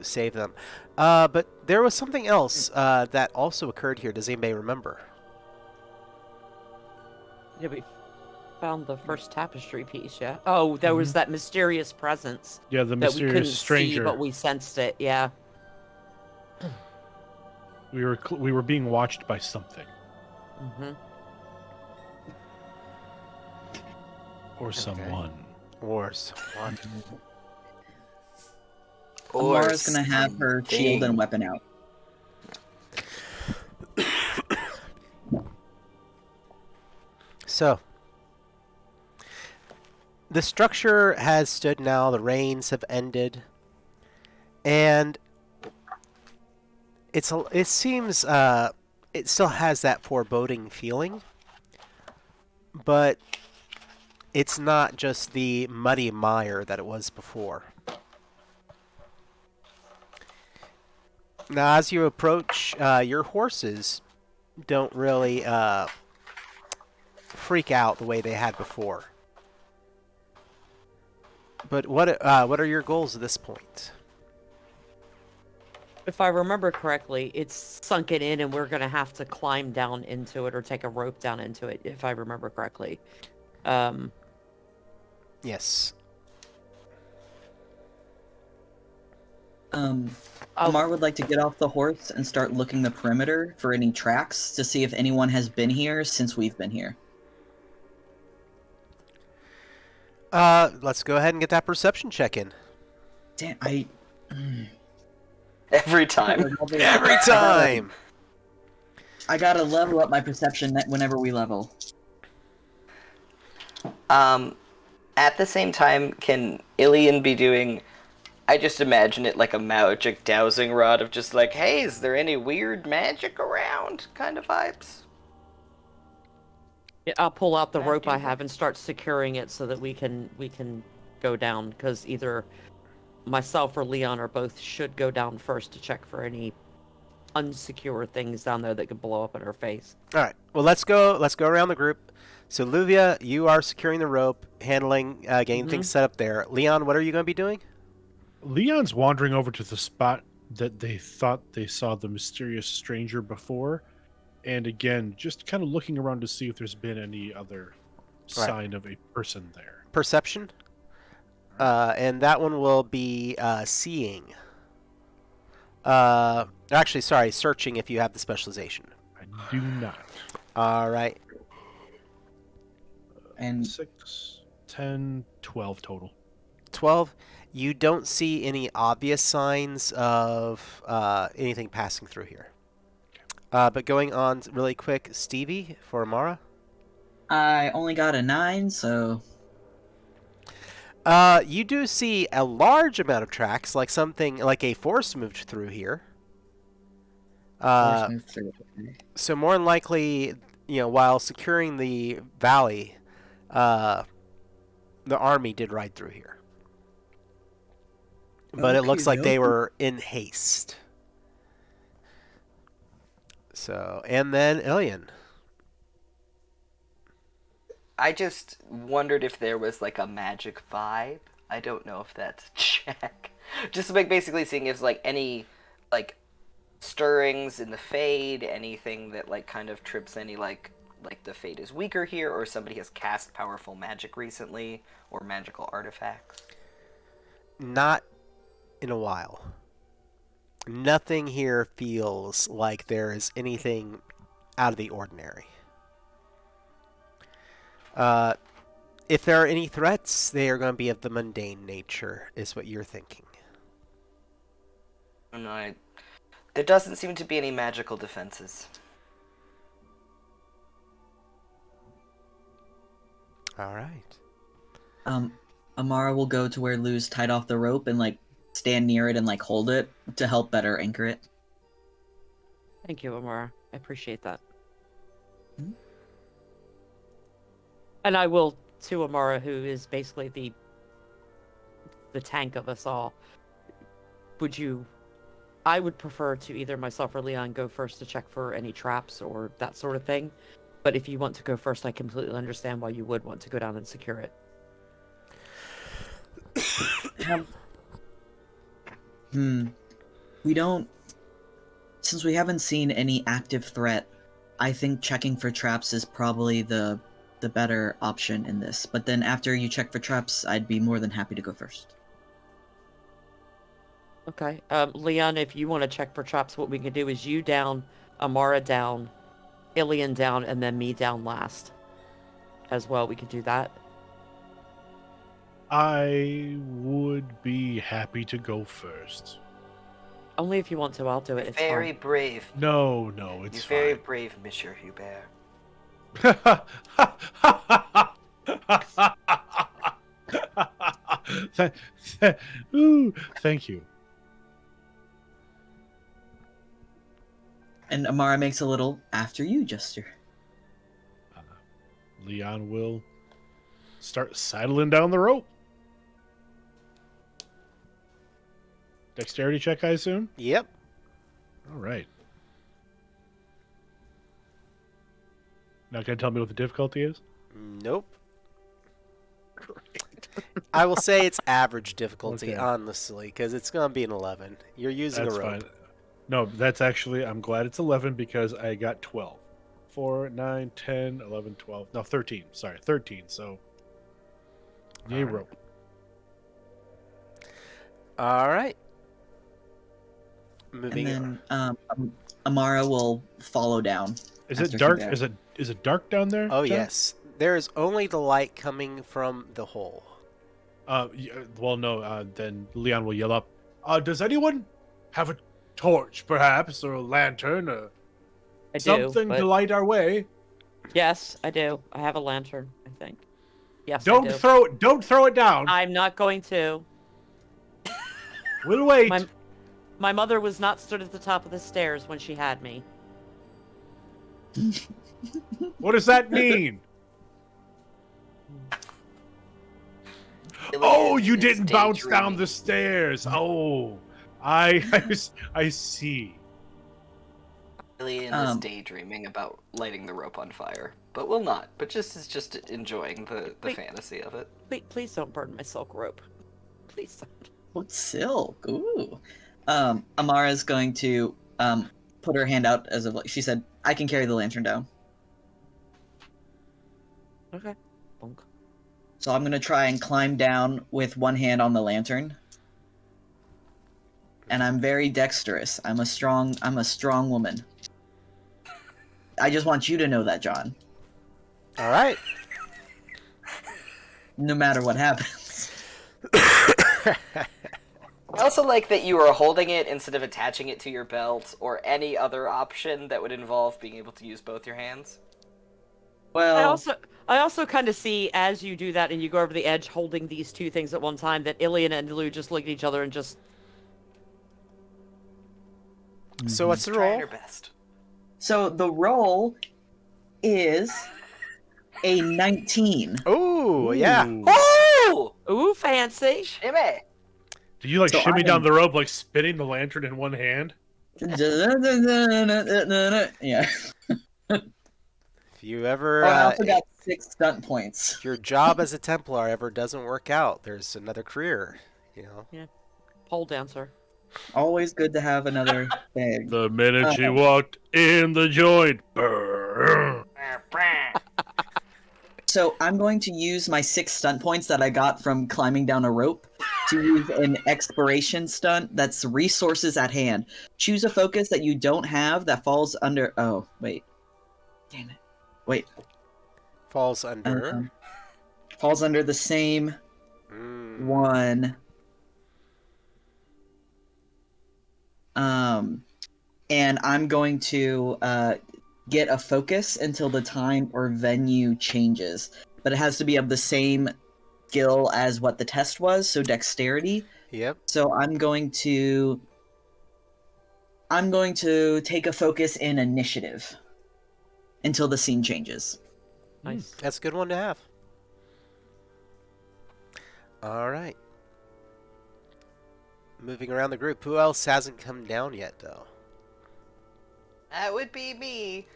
save them. But there was something else that also occurred here. Does anybody remember? Yeah, we found the first tapestry piece, yeah? Oh, there was that mysterious presence Yeah, the that we couldn't mysterious stranger. see, but we sensed it, yeah. We were being watched by something Mm-hmm. or someone. Or someone. Or Amara's gonna have her shield and weapon out. So, the structure has stood now, the rains have ended, and it seems it still has that foreboding feeling, but it's not just the muddy mire that it was before. Now, as you approach, your horses don't really freak out the way they had before. But what are your goals at this point? If I remember correctly, it's sunken in and we're going to have to climb down into it or take a rope down into it, if I remember correctly. Yes. Amar would like to get off the horse and start looking the perimeter for any tracks to see if anyone has been here since we've been here. Let's go ahead and get that perception check in. Damn, Every time. Every time! I gotta level up my perception whenever we level. At the same time, can Ilian be doing... I just imagine it like a magic dowsing rod of just like, hey, is there any weird magic around kind of vibes? Yeah, I'll pull out the That rope do I work. have and start securing it so that we can go down, because either myself or Leon or both should go down first to check for any unsecure things down there that could blow up in our face. All right. Well, let's go around the group. So, Luvia, you are securing the rope, handling, getting things set up there. Leon, what are you going to be doing? Leon's wandering over to the spot that they thought they saw the mysterious stranger before, and again, just kind of looking around to see if there's been any other sign of a person there. Perception. And that one will be seeing. Actually, sorry, searching if you have the specialization. I do not. All right. And 6, 10, 12 total. 12. You don't see any obvious signs of anything passing through here. But going on really quick, Stevie for Amara. I only got a 9, so... You do see a large amount of tracks, like something like a force moved through here. So more than likely, while securing the valley, the army did ride through here. But it looks like they were in haste. So, and then Ilian. I just wondered if there was like a magic vibe. I don't know if that's a check. Just like basically seeing if like any like stirrings in the fade, anything that like kind of trips any like the fade is weaker here, or somebody has cast powerful magic recently, or magical artifacts. Not in a while. Nothing here feels like there is anything out of the ordinary. If there are any threats, they are going to be of the mundane nature, is what you're thinking. No, there doesn't seem to be any magical defenses. All right. Amara will go to where Lou's tied off the rope and like stand near it and like hold it to help better anchor it. Thank you, Amara. I appreciate that. Hmm? And I will to Amara, who is basically the tank of us all. I would prefer to either myself or Leon go first to check for any traps or that sort of thing. But if you want to go first, I completely understand why you would want to go down and secure it. We don't. Since we haven't seen any active threat, I think checking for traps is probably the better option in this. But then after you check for traps, I'd be more than happy to go first. Okay. Leon, if you want to check for traps, what we can do is you down, Amara down, Ilian down, and then me down last. As well, we could do that. I would be happy to go first. Only if you want to, I'll do it. It's Very fine. brave. No, it's You're very fine. brave, Monsieur Hubert. Thank you. And Amara makes a little after you gesture. Leon will start sidling down the rope. Dexterity check, I assume? Yep. All right. Not going to tell me what the difficulty is? Nope. I will say it's average difficulty, Okay. honestly, because it's going to be an 11. You're using That's a rope. fine. No, that's actually, I'm glad it's 11 because I got 12. 4, 9, 10, 11, 12. No, 13. Sorry, 13. So, yay, All right. rope. All right. And Moving on. then Amara will follow down. Is it after dark? Hubert. Is it dark down there? Oh, John? yes. There is only the light coming from the hole. Well, no. Then Leon will yell up. Does anyone have a torch, perhaps, or a lantern, or I do. something But to light our way? yes, I do. I have a lantern, I think. Yes, I Don't do. throw it down. I'm not going to. We'll wait. My mother was not stood at the top of the stairs when she had me. What does that mean? Oh, you didn't bounce down the stairs. Oh, I see. Ilian is daydreaming about lighting the rope on fire, but will not. But is just enjoying the Wait. fantasy of it. Please don't burn my silk rope. Please don't. What silk? Ooh. Amara's going to put her hand out as of like she said, I can carry the lantern down. Okay. Bonk. So I'm gonna try and climb down with one hand on the lantern. And I'm very dexterous. I'm a strong woman. I just want you to know that, John. All right. No matter what happens. I also like that you are holding it instead of attaching it to your belt or any other option that would involve being able to use both your hands. Well, I also kind of see as you do that and you go over the edge holding these two things at one time that Ilian and Lou just look at each other and just. So what's the Trying roll? her best. so the roll is a 19. Oh, yeah. Ooh. Oh! Ooh, fancy. Shimmy! Do you like So shimmy I down am- the rope like spinning the lantern in one hand? Yeah. If you ever, Oh, I also got 6 stunt points. if your job as a Templar ever doesn't work out, there's another career, you know. Pole dancer. Always good to have another bag. The minute she walked in the joint. Brr. So I'm going to use my 6 stunt points that I got from climbing down a rope to use an exploration stunt that's resources at hand. Choose a focus that you don't have that falls under... Oh, wait. Damn it. Wait. Falls under. falls under the same one. And I'm going to get a focus until the time or venue changes. But it has to be of the same skill as what the test was, so dexterity. Yep. So I'm going to take a focus in initiative until the scene changes. Nice. That's a good one to have. All right. Moving around the group. Who else hasn't come down yet, though? That would be me.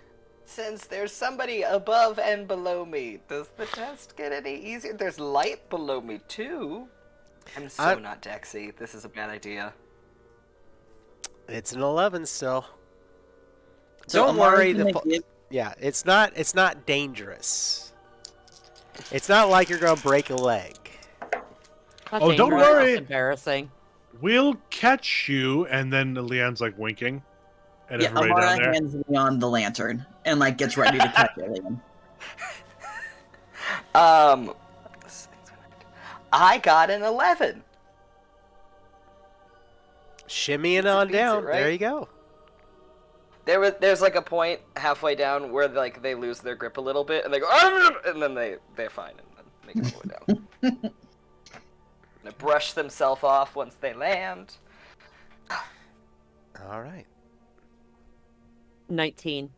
Since there's somebody above and below me, does the test get any easier? There's light below me, too. I'm so not Dexy. This is a bad idea. It's an 11 still. So Don't Amara, worry. can I give- Yeah, it's not dangerous. It's not like you're gonna break a leg. Not Oh, don't dangerous, worry. That's embarrassing. We'll catch you. And then Leon's like winking at Yeah, everybody Amara down there. hands Leon the lantern and like gets ready to catch Alien. I got an 11. Shimmying Beats on it, down. right? There you go. There's like a point halfway down where like they lose their grip a little bit and they go, "Argh!" And then they're fine and then make it all the way down. They brush themselves off once they land. All right. 19.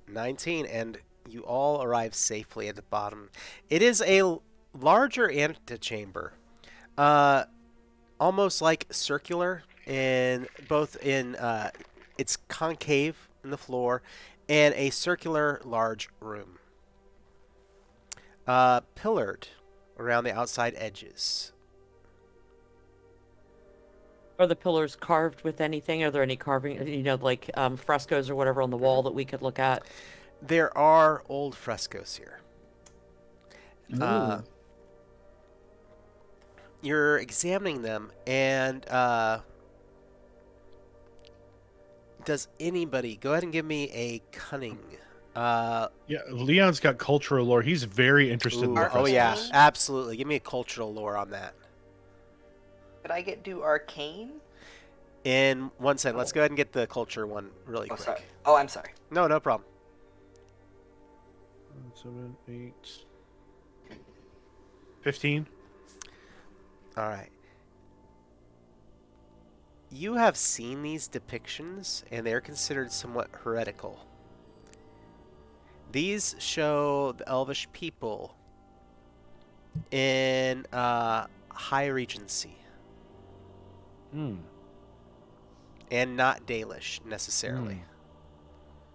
19, and you all arrive safely at the bottom. It is a larger antechamber, almost like circular in both in it's concave in the floor and a circular large room, pillared around the outside edges. Are the pillars carved with anything? Are there any carving, like frescoes or whatever on the wall that we could look at? There are old frescoes here. Ooh. You're examining them, and does anybody go ahead and give me a cunning? Yeah, Leon's got cultural lore. He's very interested in the Oh yeah, frescoes. absolutely. Give me a cultural lore on that. Could I do arcane? In 1 second, let's go ahead and get the culture one really Oh, quick. sorry. Oh, I'm sorry. No problem. 7, 8, 15. All right. You have seen these depictions, and they're considered somewhat heretical. These show the Elvish people in High Regency, and not Dalish necessarily.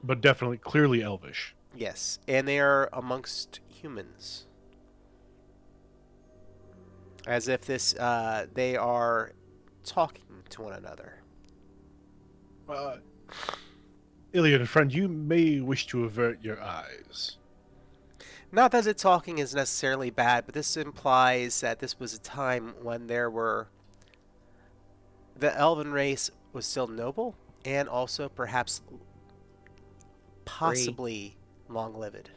But definitely, clearly Elvish. Yes, and they are amongst humans, as if they are talking to one another. Iliad, friend, you may wish to avert your eyes. Not that the talking is necessarily bad, but this implies that this was a time when the elven race was still noble and also perhaps possibly long-lived.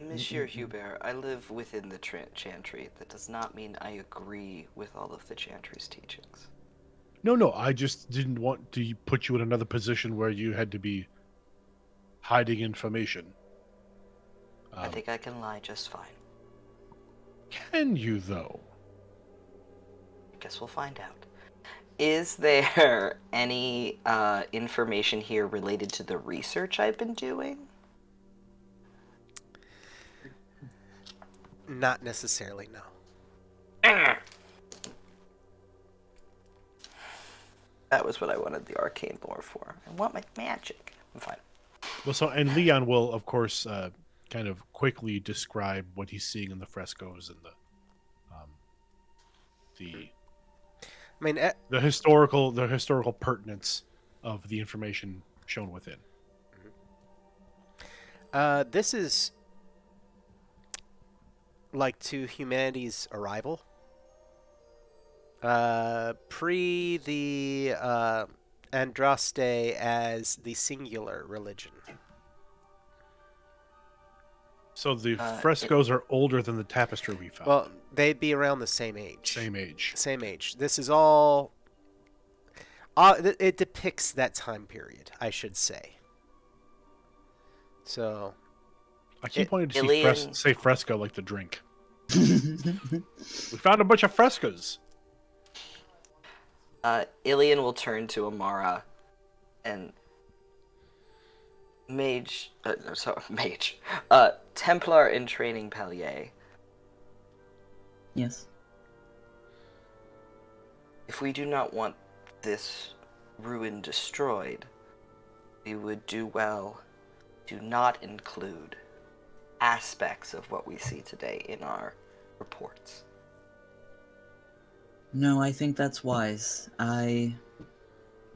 Monsieur Hubert, I live within the chantry. That does not mean I agree with all of the chantry's teachings. No, I just didn't want to put you in another position where you had to be hiding information. I think I can lie just fine. Can you, though? I guess we'll find out. Is there any information here related to the research I've been doing? Not necessarily, no. That was what I wanted the arcane lore for. I want my magic. I'm fine. Well, and Leon will, of course, kind of quickly describe what he's seeing in the frescoes and the historical pertinence of the information shown within. This is like to humanity's arrival. Pre the Andraste as the singular religion. So the it- frescoes are older than the tapestry we found. Well, they'd be around the same age. Same age. Same age. This is all. It depicts that time period, I should say. So. I keep wanting to Ilian- say fresco like the drink. We found a bunch of frescoes. Ilian will turn to Amara and Mage. No, sorry, Mage. Templar in training, Palier. Yes. If we do not want this ruin destroyed, we would do well to not include aspects of what we see today in our reports. No, I think that's wise.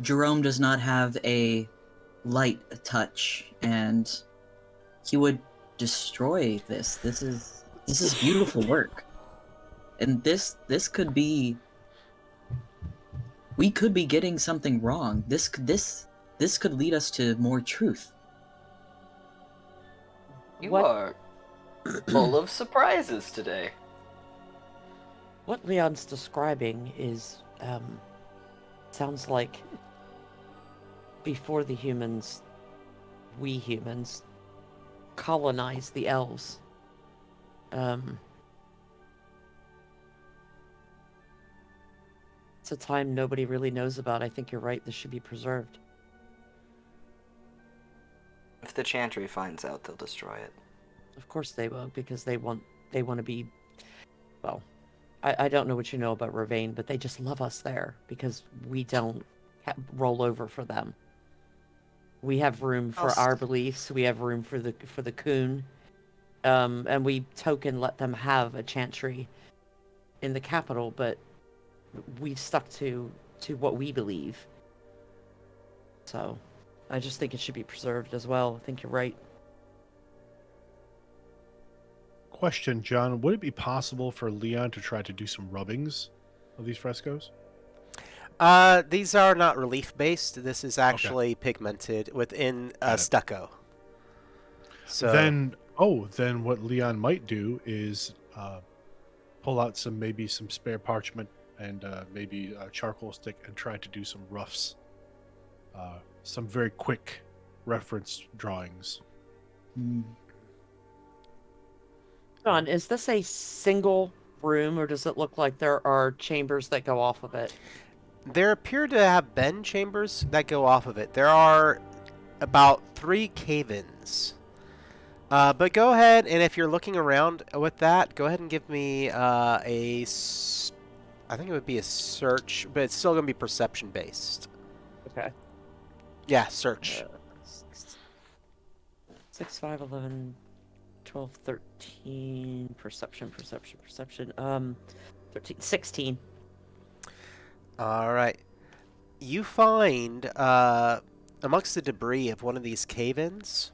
Jerome does not have a light touch, and he would destroy this. This is beautiful work. And this could be, we could be getting something wrong. This could lead us to more truth. You What- are full of surprises today. What Leon's describing is, sounds like before the humans, we humans, colonized the elves. It's a time nobody really knows about. I think you're right. This should be preserved. If the Chantry finds out, they'll destroy it. Of course they will, because they want to be. Well, I don't know what you know about Ravane, but they just love us there because we don't roll over for them. We have room for our beliefs. We have room for the coon, and we token let them have a chantry in the capital, but we've stuck to what we believe. So, I just think it should be preserved as well. I think you're right. Question, John. Would it be possible for Leon to try to do some rubbings of these frescoes? These are not relief based. This is actually pigmented within Got it. stucco. So Then what Leon might do is pull out some spare parchment and maybe a charcoal stick and try to do some roughs. Some very quick reference drawings. Hmm. John, is this a single room, or does it look like there are chambers that go off of it? there appear to have been chambers that go off of it. There are about 3 cave-ins. But go ahead, and if you're looking around with that, go ahead and give me I think it would be a search, but it's still going to be perception based. Okay. Yeah, search. 6, 5, 11, 12, 13, perception, 13, 16. All right. You find amongst the debris of one of these cave-ins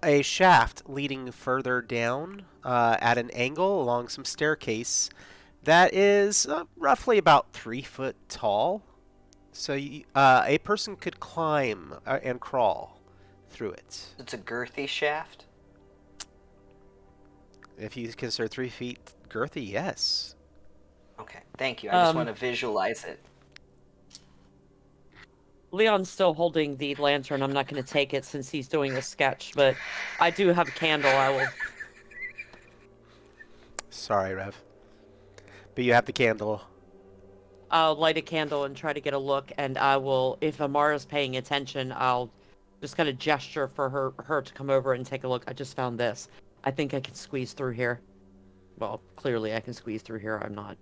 a shaft leading further down at an angle along some staircase that is roughly about 3 foot tall. So a person could climb and crawl through it. It's a girthy shaft. If you consider 3 feet girthy, yes. Okay, thank you. I just want to visualize it. Leon's still holding the lantern. I'm not going to take it since he's doing a sketch, but I do have a candle. I will. Sorry, Rev. But you have the candle. I'll light a candle and try to get a look, and I will, if Amara's paying attention, I'll just kind of gesture for her to come over and take a look. I just found this. I think I can squeeze through here. Well, clearly I can squeeze through here. I'm not,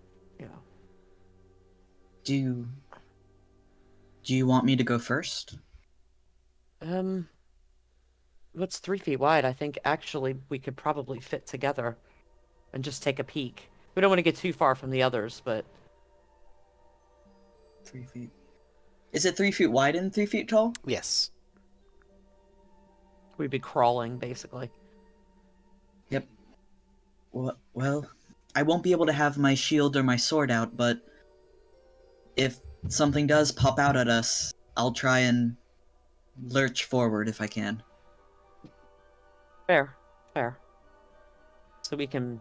Do you want me to go first? What's 3 feet wide? I think actually we could probably fit together and just take a peek. We don't want to get too far from the others, but 3 feet. Is it 3 feet wide and 3 feet tall? Yes. we'd be crawling, basically. Yep. Well, I won't be able to have my shield or my sword out, but if something does pop out at us, I'll try and lurch forward if I can. Fair. Fair. So we can,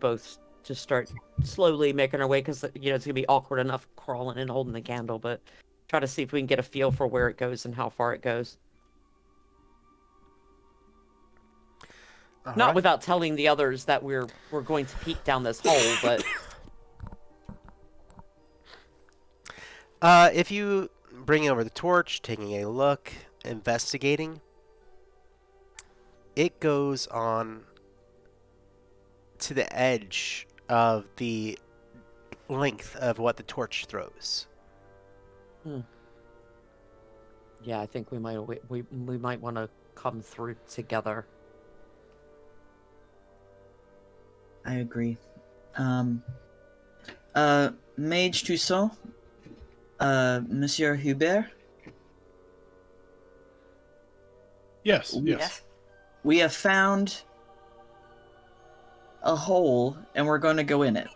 both just start slowly making our way because, it's going to be awkward enough crawling and holding the candle, but try to see if we can get a feel for where it goes and how far it goes. All Not right. without telling the others that we're going to peek down this hole, but If you bring over the torch, taking a look, investigating, it goes on to the edge of the length of what the torch throws. yeah, I think we might want to come through together. I agree. Mage Toussaint, Monsieur Hubert, Yes. Yes. we have found a hole, and we're going to go in it.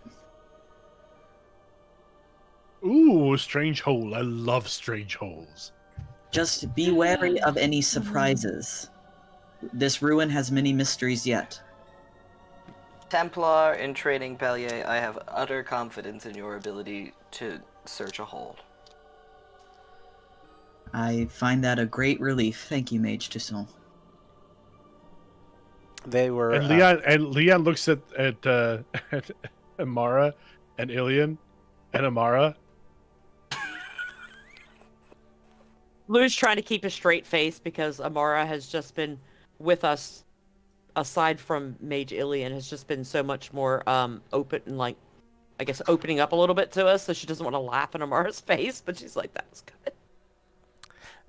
Ooh, strange hole. I love strange holes. Just be wary of any surprises. This ruin has many mysteries yet. Templar in training Pellier, I have utter confidence in your ability to search a hole. I find that a great relief. Thank you, Mage Toussaint. They were. And Leon looks at at Amara and Ilian and Amara. Lou's trying to keep a straight face because Amara has just been with us, aside from Mage Ilian, has just been so much more open and, like, I guess, opening up a little bit to us, so she doesn't want to laugh in Amara's face, but she's like, that was good.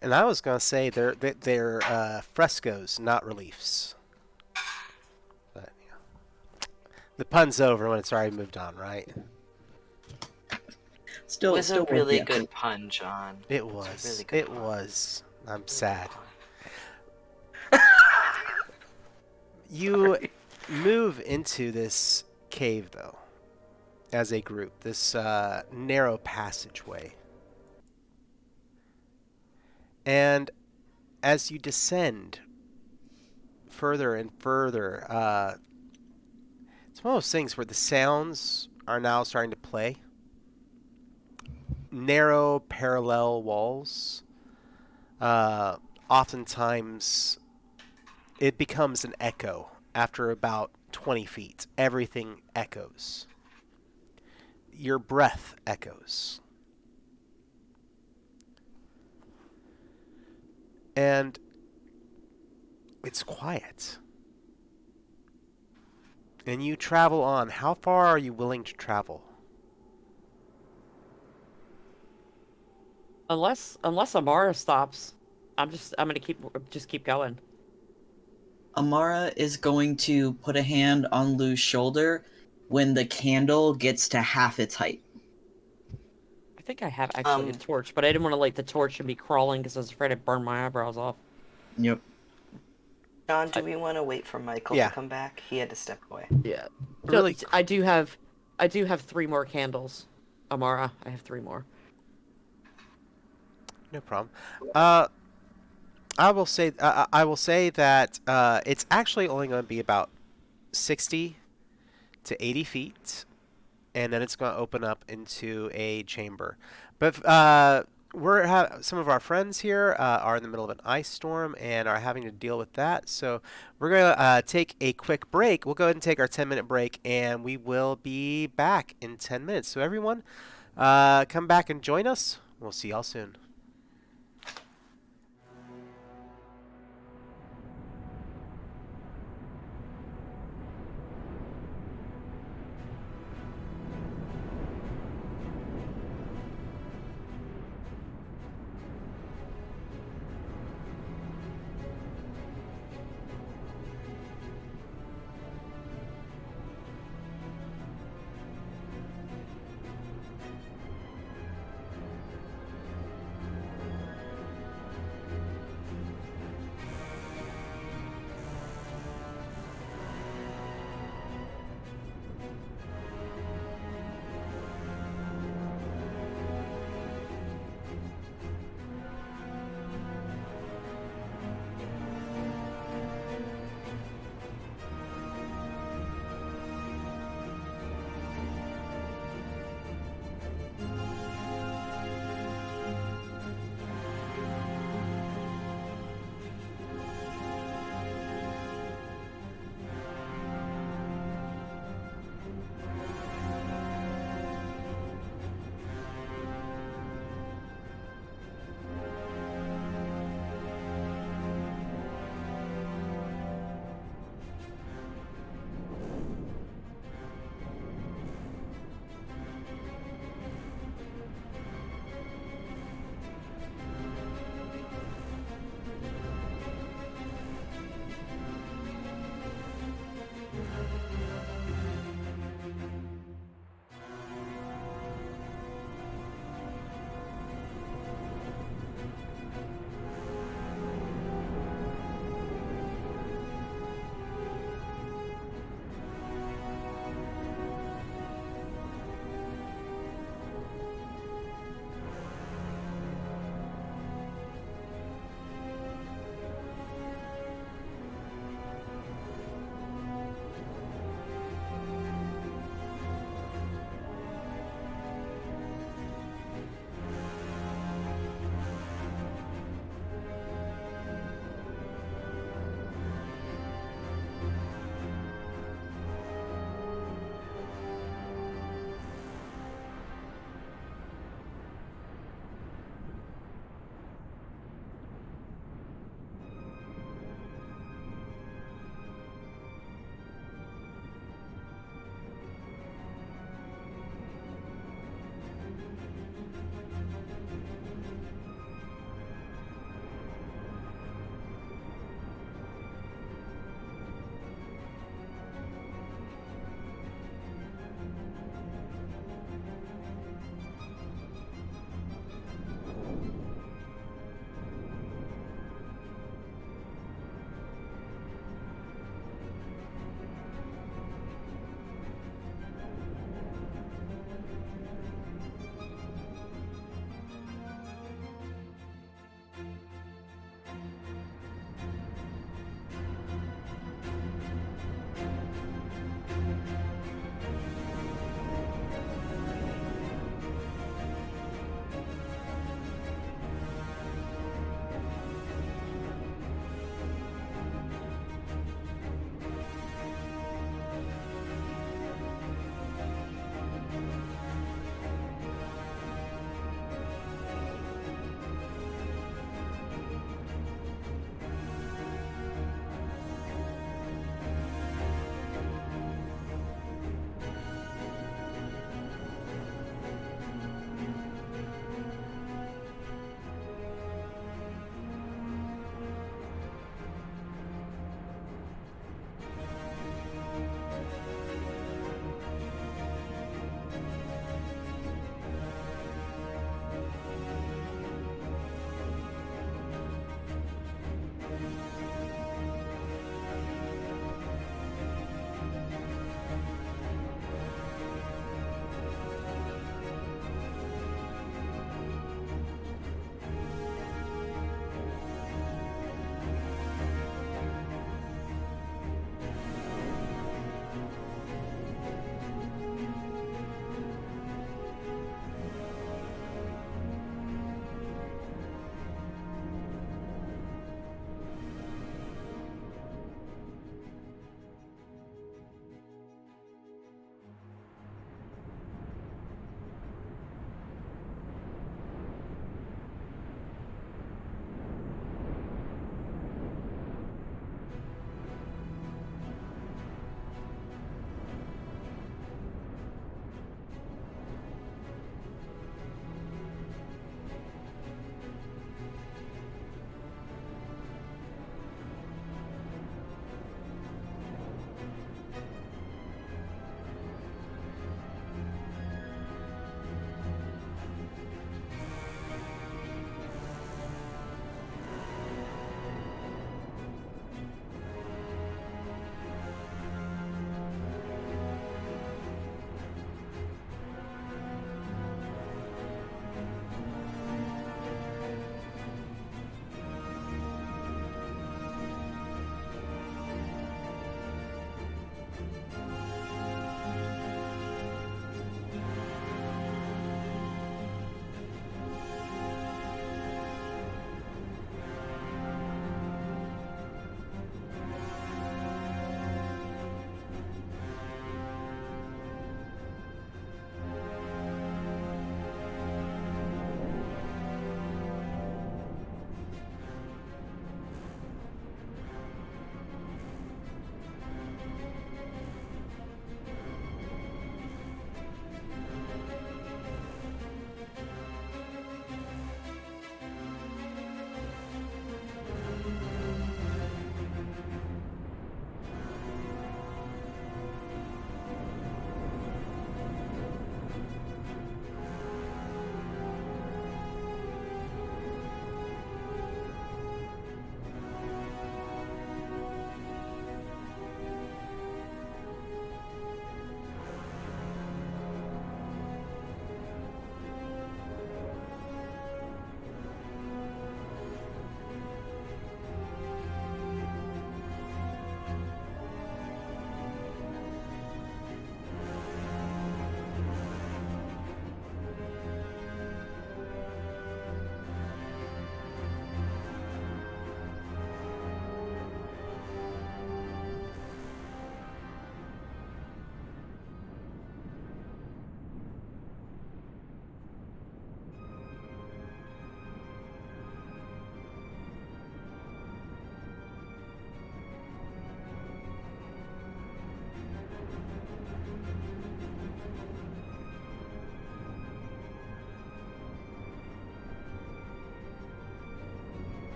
And I was going to say they're frescoes, not reliefs. But, the pun's over when it's already moved on, right? It was Still a really worth the good effort. pun, John. It was. really good It pun. was. I'm sad. Pun. You move into this cave, though, as a group, this narrow passageway. And as you descend further and further, it's one of those things where the sounds are now starting to play. Narrow, parallel walls. Oftentimes, it becomes an echo after about 20 feet. Everything echoes. Your breath echoes. And it's quiet. And you travel on. How far are you willing to travel? Unless Amara stops, I'm gonna keep going. Amara is going to put a hand on Lou's shoulder when the candle gets to half its height. I think I have actually a torch, but I didn't want to light the torch and be crawling because I was afraid I'd burn my eyebrows off. Yep. John, do we want to wait for Michael Yeah. to come back? He had to step away. Yeah. Really So, I do have 3 more candles, Amara. I have 3 more. No problem. I will say that it's actually only going to be about 60 to 80 feet, and then it's going to open up into a chamber. But some of our friends here are in the middle of an ice storm and are having to deal with that. So we're going to take a quick break. We'll go ahead and take our 10-minute break, and we will be back in 10 minutes. So everyone, come back and join us. We'll see y'all soon.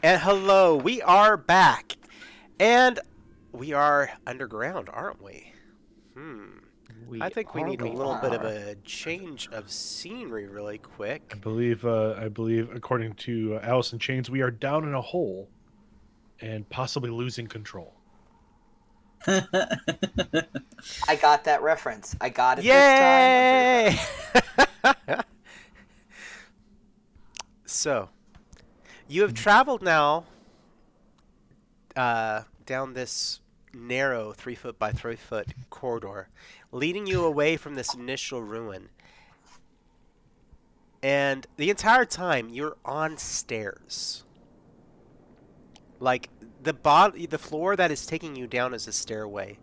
And hello, we are back. And we are underground, aren't we? I think we need a little bit of a change of scenery really quick. I believe, according to Alice in Chains, we are down in a hole and possibly losing control. I got that reference. I got it this time. I'm very proud. Yay! So, you have traveled now down this narrow 3 foot by 3 foot corridor, leading you away from this initial ruin. And the entire time, you're on stairs. Like the floor that is taking you down is a stairway,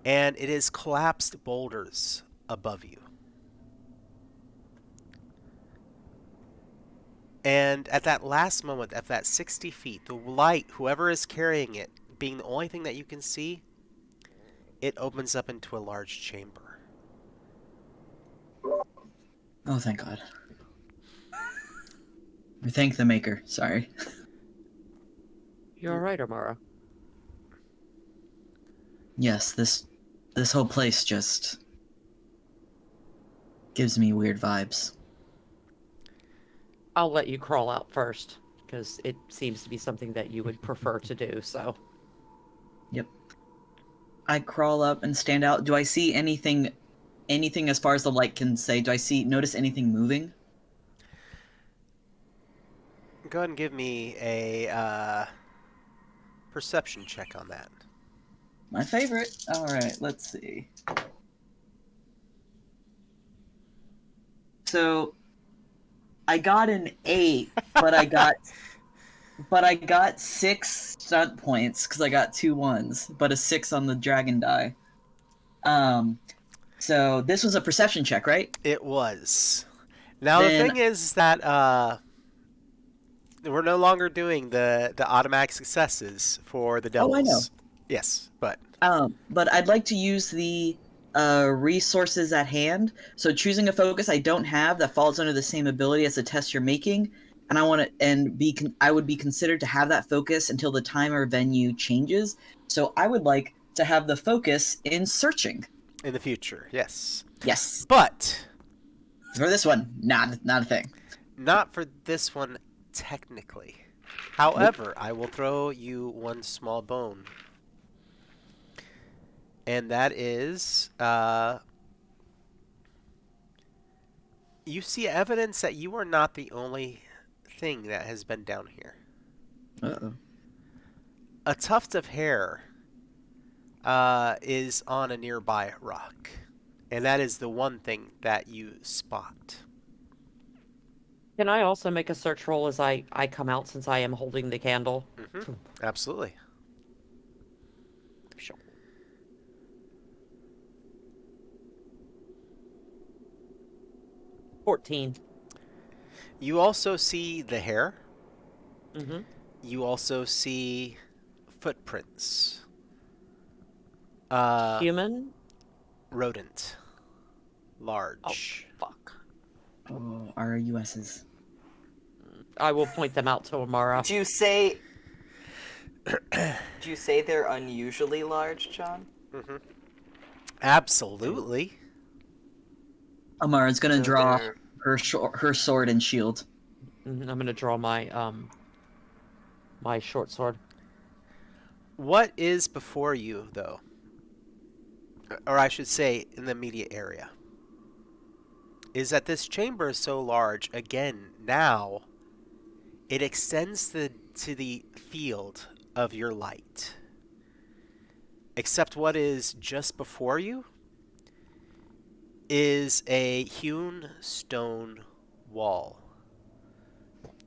and it is collapsed boulders above you. And at that last moment, at that 60 feet, the light, whoever is carrying it, being the only thing that you can see, it opens up into a large chamber. Oh, thank God. We thank the Maker. Sorry. You're all right, Amara. Yes, this whole place just gives me weird vibes. I'll let you crawl out first, because it seems to be something that you would prefer to do, so. Yep. I crawl up and stand out. Do I see anything as far as the light can say? Do I notice anything moving? Go ahead and give me a perception check on that. My favorite. All right, let's see. So I got an 8, but I got 6 stunt points because I got 2 ones, but a 6 on the dragon die. So this was a perception check, right? It was. Now Then- the thing is that we're no longer doing the automatic successes for the devils. Oh, I know. Yes, but I'd like to use the resources at hand. So choosing a focus I don't have that falls under the same ability as the test you're making, and I would be considered to have that focus until the time or venue changes. So I would like to have the focus in searching. in the future, yes. Yes. But For this one, not a thing. not for this one technically. However, I will throw you one small bone. And that is you see evidence that you are not the only thing that has been down here. Uh-oh. A tuft of hair is on a nearby rock. And that is the one thing that you spot. Can I also make a search roll as I come out, since I am holding the candle? Mm-hmm. Absolutely. Sure. $14. You also see the hair. Mm-hmm. You also see footprints. Human? Rodent. Oh, Large. fuck. Oh, RUSs. I will point them out to Amara. Do you say they're unusually large, John? Mm-hmm. Absolutely. Amara's gonna So draw they're- her sword and shield. I'm gonna draw my my short sword. What is before you, though? Or I should say, in the immediate area. Is that this chamber is so large, again, now, it extends to the field of your light. Except what is just before you is a hewn stone wall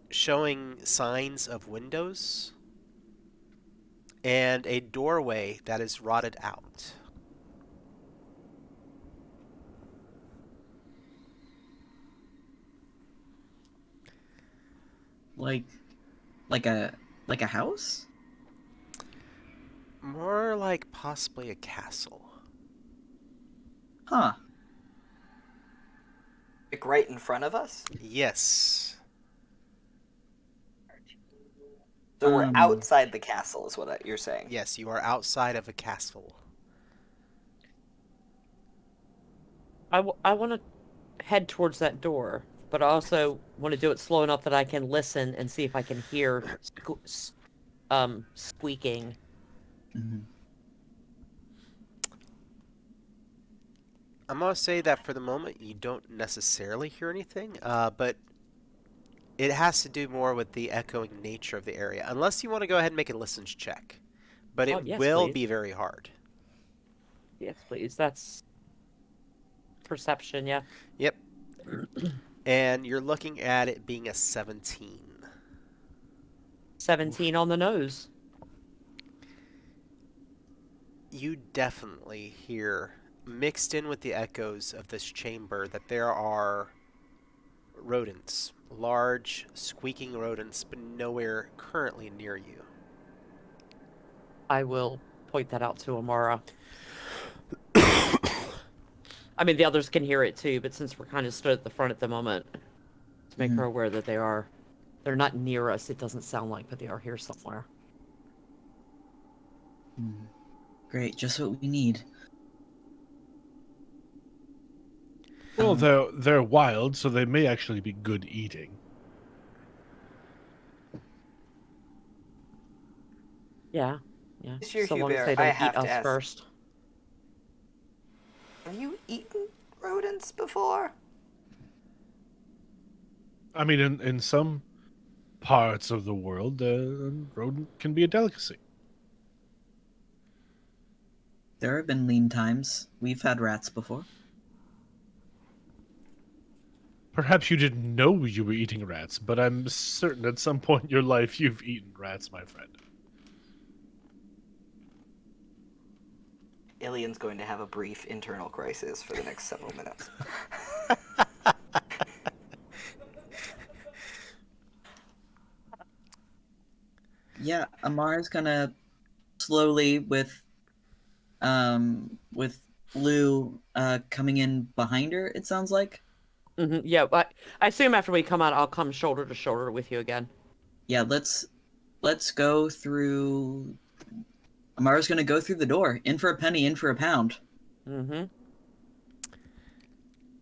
showing signs of windows and a doorway that is rotted out. Like a house? More like possibly a castle. Huh. Like right in front of us? Yes. So we're outside the castle, is what you're saying. Yes, you are outside of a castle. I want to head towards that door, but I also want to do it slow enough that I can listen and see if I can hear squeaking. Mhm. I'm going to say that for the moment you don't necessarily hear anything, but it has to do more with the echoing nature of the area. Unless you want to go ahead and make a listens check. But Oh, it yes, will please. be very hard. Yes, please. That's perception, yeah. Yep. And you're looking at it being a 17. 17 on the nose. You definitely hear, mixed in with the echoes of this chamber, that there are rodents. Large, squeaking rodents, but nowhere currently near you. I will point that out to Amara. I mean, the others can hear it too, but since we're kind of stood at the front at the moment, to make her aware that they're not near us, it doesn't sound like, but they are here somewhere. Great, just what we need. Well, they're wild, so they may actually be good eating. Yeah, yeah. Monsieur So long as Hubert, they I don't eat have to us ask, first. have you eaten rodents before? I mean, in some parts of the world, rodent can be a delicacy. There have been lean times. We've had rats before. Perhaps you didn't know you were eating rats, but I'm certain at some point in your life you've eaten rats, my friend. Ilian's going to have a brief internal crisis for the next several minutes. Yeah, Amara's gonna slowly with Lou coming in behind her, it sounds like. Yeah, but I assume after we come out, I'll come shoulder to shoulder with you again. Yeah, let's go through. Amara's gonna go through the door. In for a penny, in for a pound. Mm-hmm.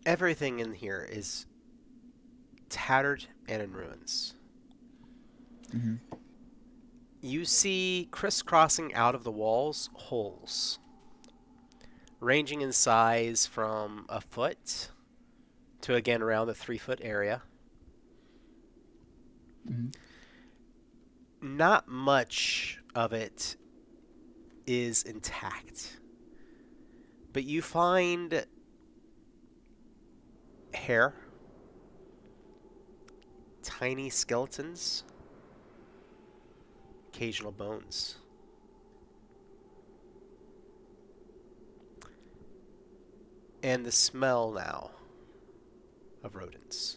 Everything in here is tattered and in ruins. Mm-hmm. You see crisscrossing out of the walls holes, ranging in size from a foot to again around the 3-foot area. Mm-hmm. Not much of it is intact, but you find hair, tiny skeletons, occasional bones. And the smell now of rodents.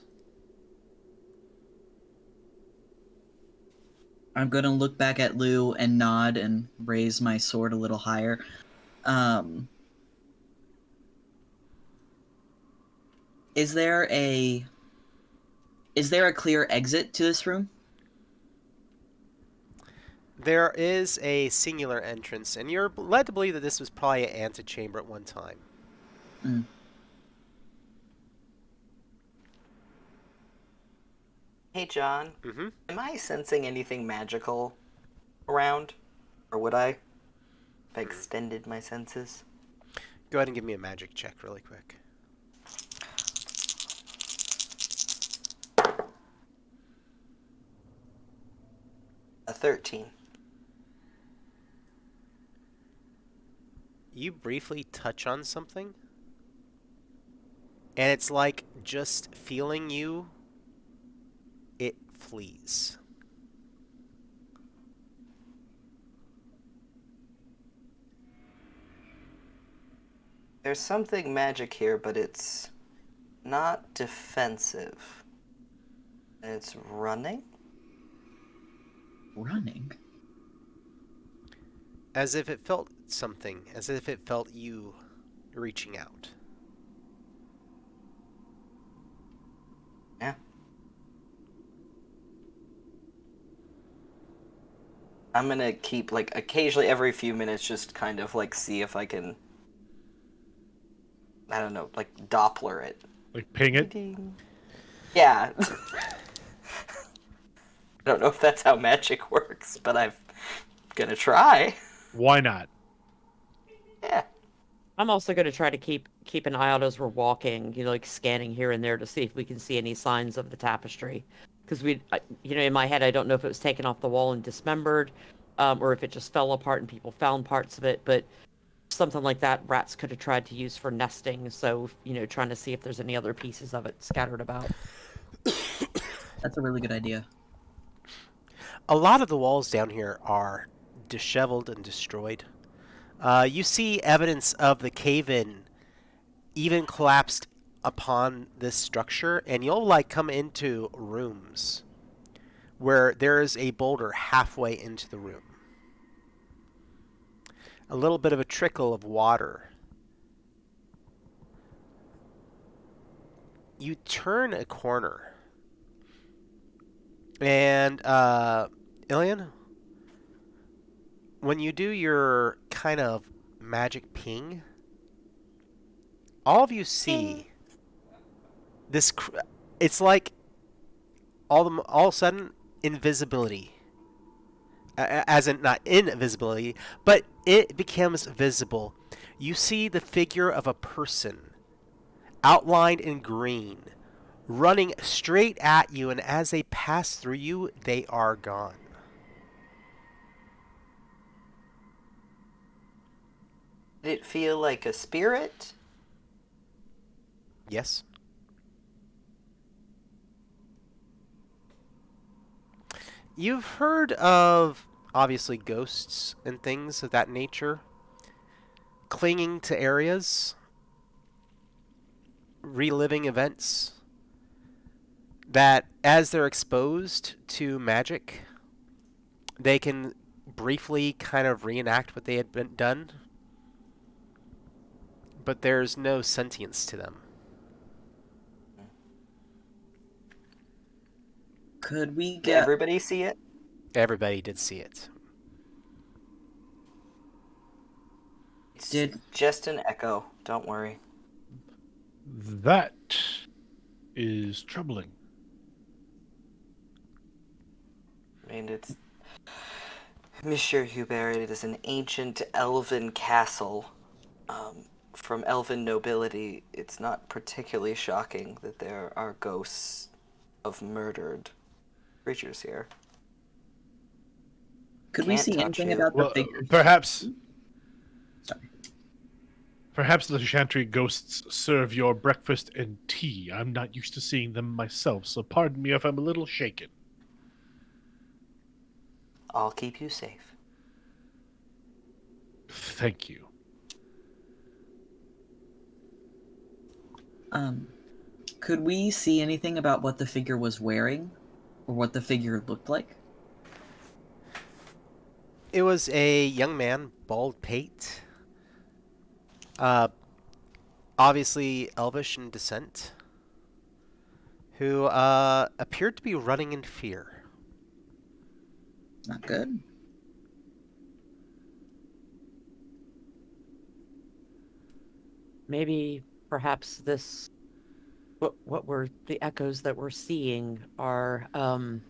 I'm gonna look back at Lou and nod and raise my sword a little higher. Um, is there a clear exit to this room? There is a singular entrance, and you're led to believe that this was probably an antechamber at one time. Mm. Hey, John, Mm-hmm. am I sensing anything magical around? Or would I? If I extended my senses? Go ahead and give me a magic check really quick. A 13. You briefly touch on something, and it's like just feeling you, it flees. There's something magic here, but it's not defensive. And it's running? Running. As if it felt something, as if it felt you reaching out. Yeah. I'm gonna keep, like, occasionally every few minutes just kind of, like, see if I can, I don't know, like, Doppler it. Like ping it. Ding. Yeah. I don't know if that's how magic works, but I'm gonna try. Why not? Yeah. I'm also going to try to keep an eye out as we're walking, like scanning here and there to see if we can see any signs of the tapestry. Because in my head, I don't know if it was taken off the wall and dismembered, or if it just fell apart and people found parts of it. But something like that, rats could have tried to use for nesting. So, trying to see if there's any other pieces of it scattered about. That's a really good idea. A lot of the walls down here are disheveled and destroyed. You see evidence of the cave-in even collapsed upon this structure, and you'll like come into rooms where there is a boulder halfway into the room. A little bit of a trickle of water. You turn a corner, and Ilian, when you do your kind of magic ping, all of you see this. It's like all of a sudden invisibility, as in not invisibility, but it becomes visible. You see the figure of a person outlined in green, running straight at you, and as they pass through you, they are gone. Did it feel like a spirit? Yes? You've heard of, obviously, ghosts and things of that nature clinging to areas, reliving events that, as they're exposed to magic, they can briefly kind of reenact what they had been done, but there's no sentience to them. Could we Did get... everybody see it? Everybody did see it. It's Did... just an echo. Don't worry. That is troubling. I mean, it's... Monsieur Hubert, it is an ancient elven castle. From elven nobility, it's not particularly shocking that there are ghosts of murdered creatures here. Could we Can't see touch anything it. about the Well, figures? perhaps Sorry. perhaps the Chantry ghosts serve your breakfast and tea. I'm not used to seeing them myself, so pardon me if I'm a little shaken. I'll keep you safe. Thank you. Could we see anything about what the figure was wearing? Or what the figure looked like? It was a young man, bald pate, uh, obviously elvish in descent, who appeared to be running in fear. Not good. Maybe, perhaps what were the echoes that we're seeing are from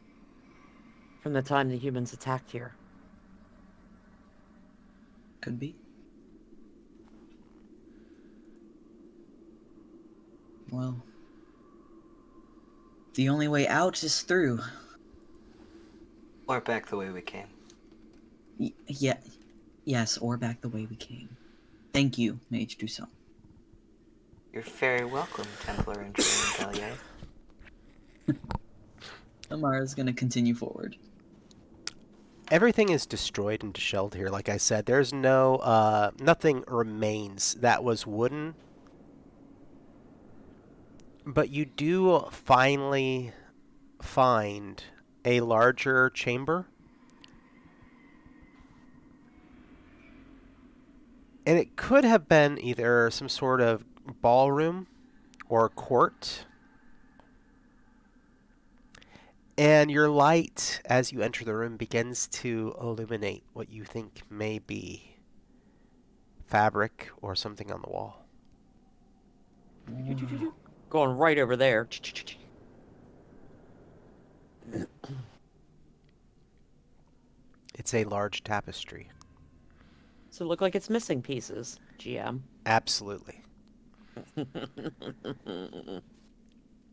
the time the humans attacked here. Could be. Well, the only way out is through. Or back the way we came. Yeah. Yes, or back the way we came. Thank you, Mage Dusson. You're very welcome, Templar and Training Gallier. Amara's gonna continue forward. Everything is destroyed and disheveled here. Like I said, there's no nothing remains that was wooden. But you do finally find a larger chamber. And it could have been either some sort of ballroom or court. And your light, as you enter the room, begins to illuminate what you think may be fabric or something on the wall. Going right over there. It's a large tapestry. So it look like it's missing pieces, GM. Absolutely.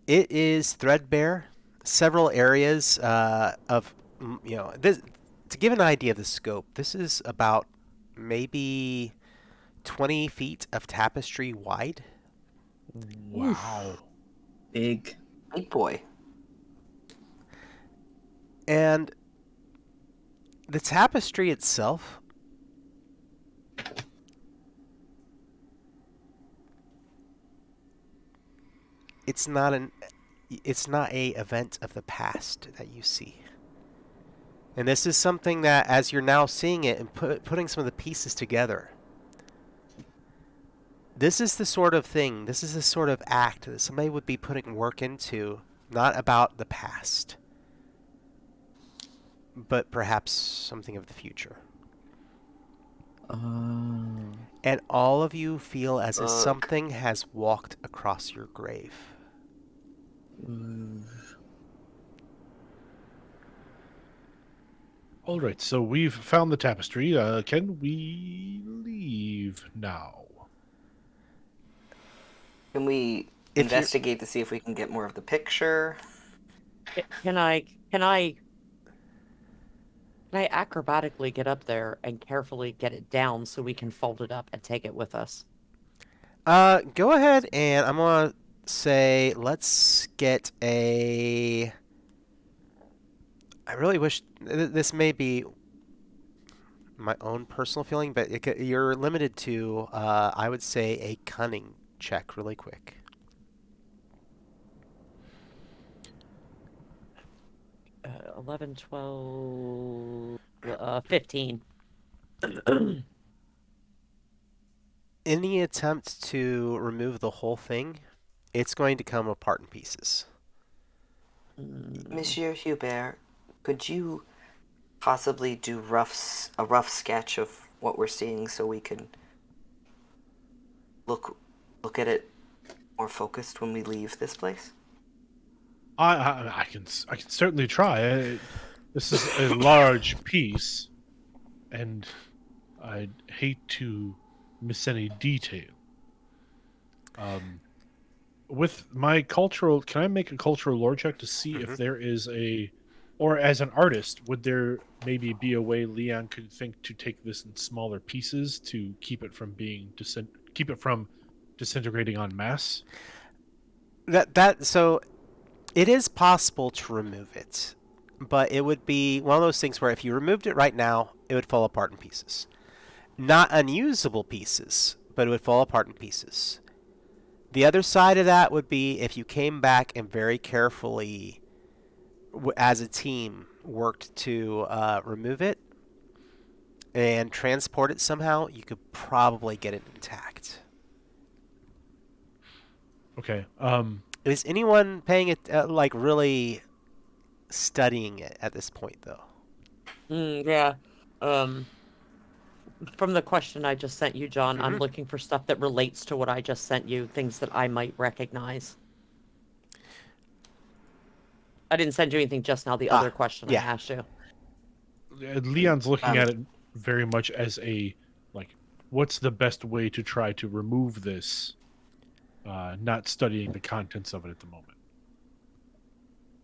It is threadbare. Several areas this. To give an idea of the scope, this is about maybe 20 feet of tapestry wide. Wow. Big. Big boy. And the tapestry itself it's not a event of the past that you see. And this is something that, as you're now seeing it and putting some of the pieces together, this is the sort of thing, this is the sort of act that somebody would be putting work into, not about the past, but perhaps something of the future. And all of you feel as if Ugh. something has walked across your grave. All right, so we've found the tapestry. Can we leave now? Can we If investigate to see if we can get more of the picture? Can I acrobatically get up there and carefully get it down so we can fold it up and take it with us? Go ahead, and I'm gonna say let's get a. I really wish this may be my own personal feeling, but you're limited to, I would say, a cunning check really quick. 11, 12, 15. Any attempt to remove the whole thing, it's going to come apart in pieces. Monsieur Hubert, could you possibly do a rough sketch of what we're seeing so we can look at it more focused when we leave this place? I can certainly try. This is a large piece, and I'd hate to miss any detail. With my cultural, can I make a cultural lore check to see if there is or as an artist, would there maybe be a way Leon could think to take this in smaller pieces to keep it from being keep it from disintegrating en masse? So it is possible to remove it, but it would be one of those things where if you removed it right now, it would fall apart in pieces. Not unusable pieces, but it would fall apart in pieces. The other side of that would be if you came back and very carefully, as a team, worked to remove it and transport it somehow, you could probably get it intact. Okay. Is anyone paying it, really studying it at this point, though? Yeah. From the question I just sent you, John, I'm looking for stuff that relates to what I just sent you, things that I might recognize. I didn't send you anything just now, the other question yeah. I asked you. Leon's looking at it very much as what's the best way to try to remove this, not studying the contents of it at the moment.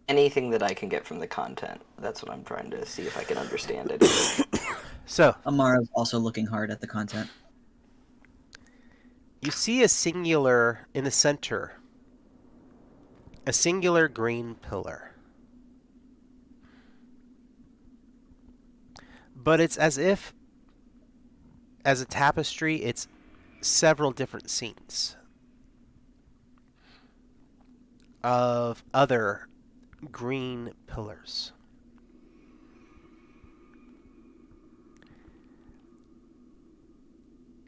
Anything that I can get from the content. That's what I'm trying to see if I can understand it. So, Amara's also looking hard at the content. you see a singular in the center, a singular green pillar. But it's as if, as a tapestry, it's several different scenes of other green pillars.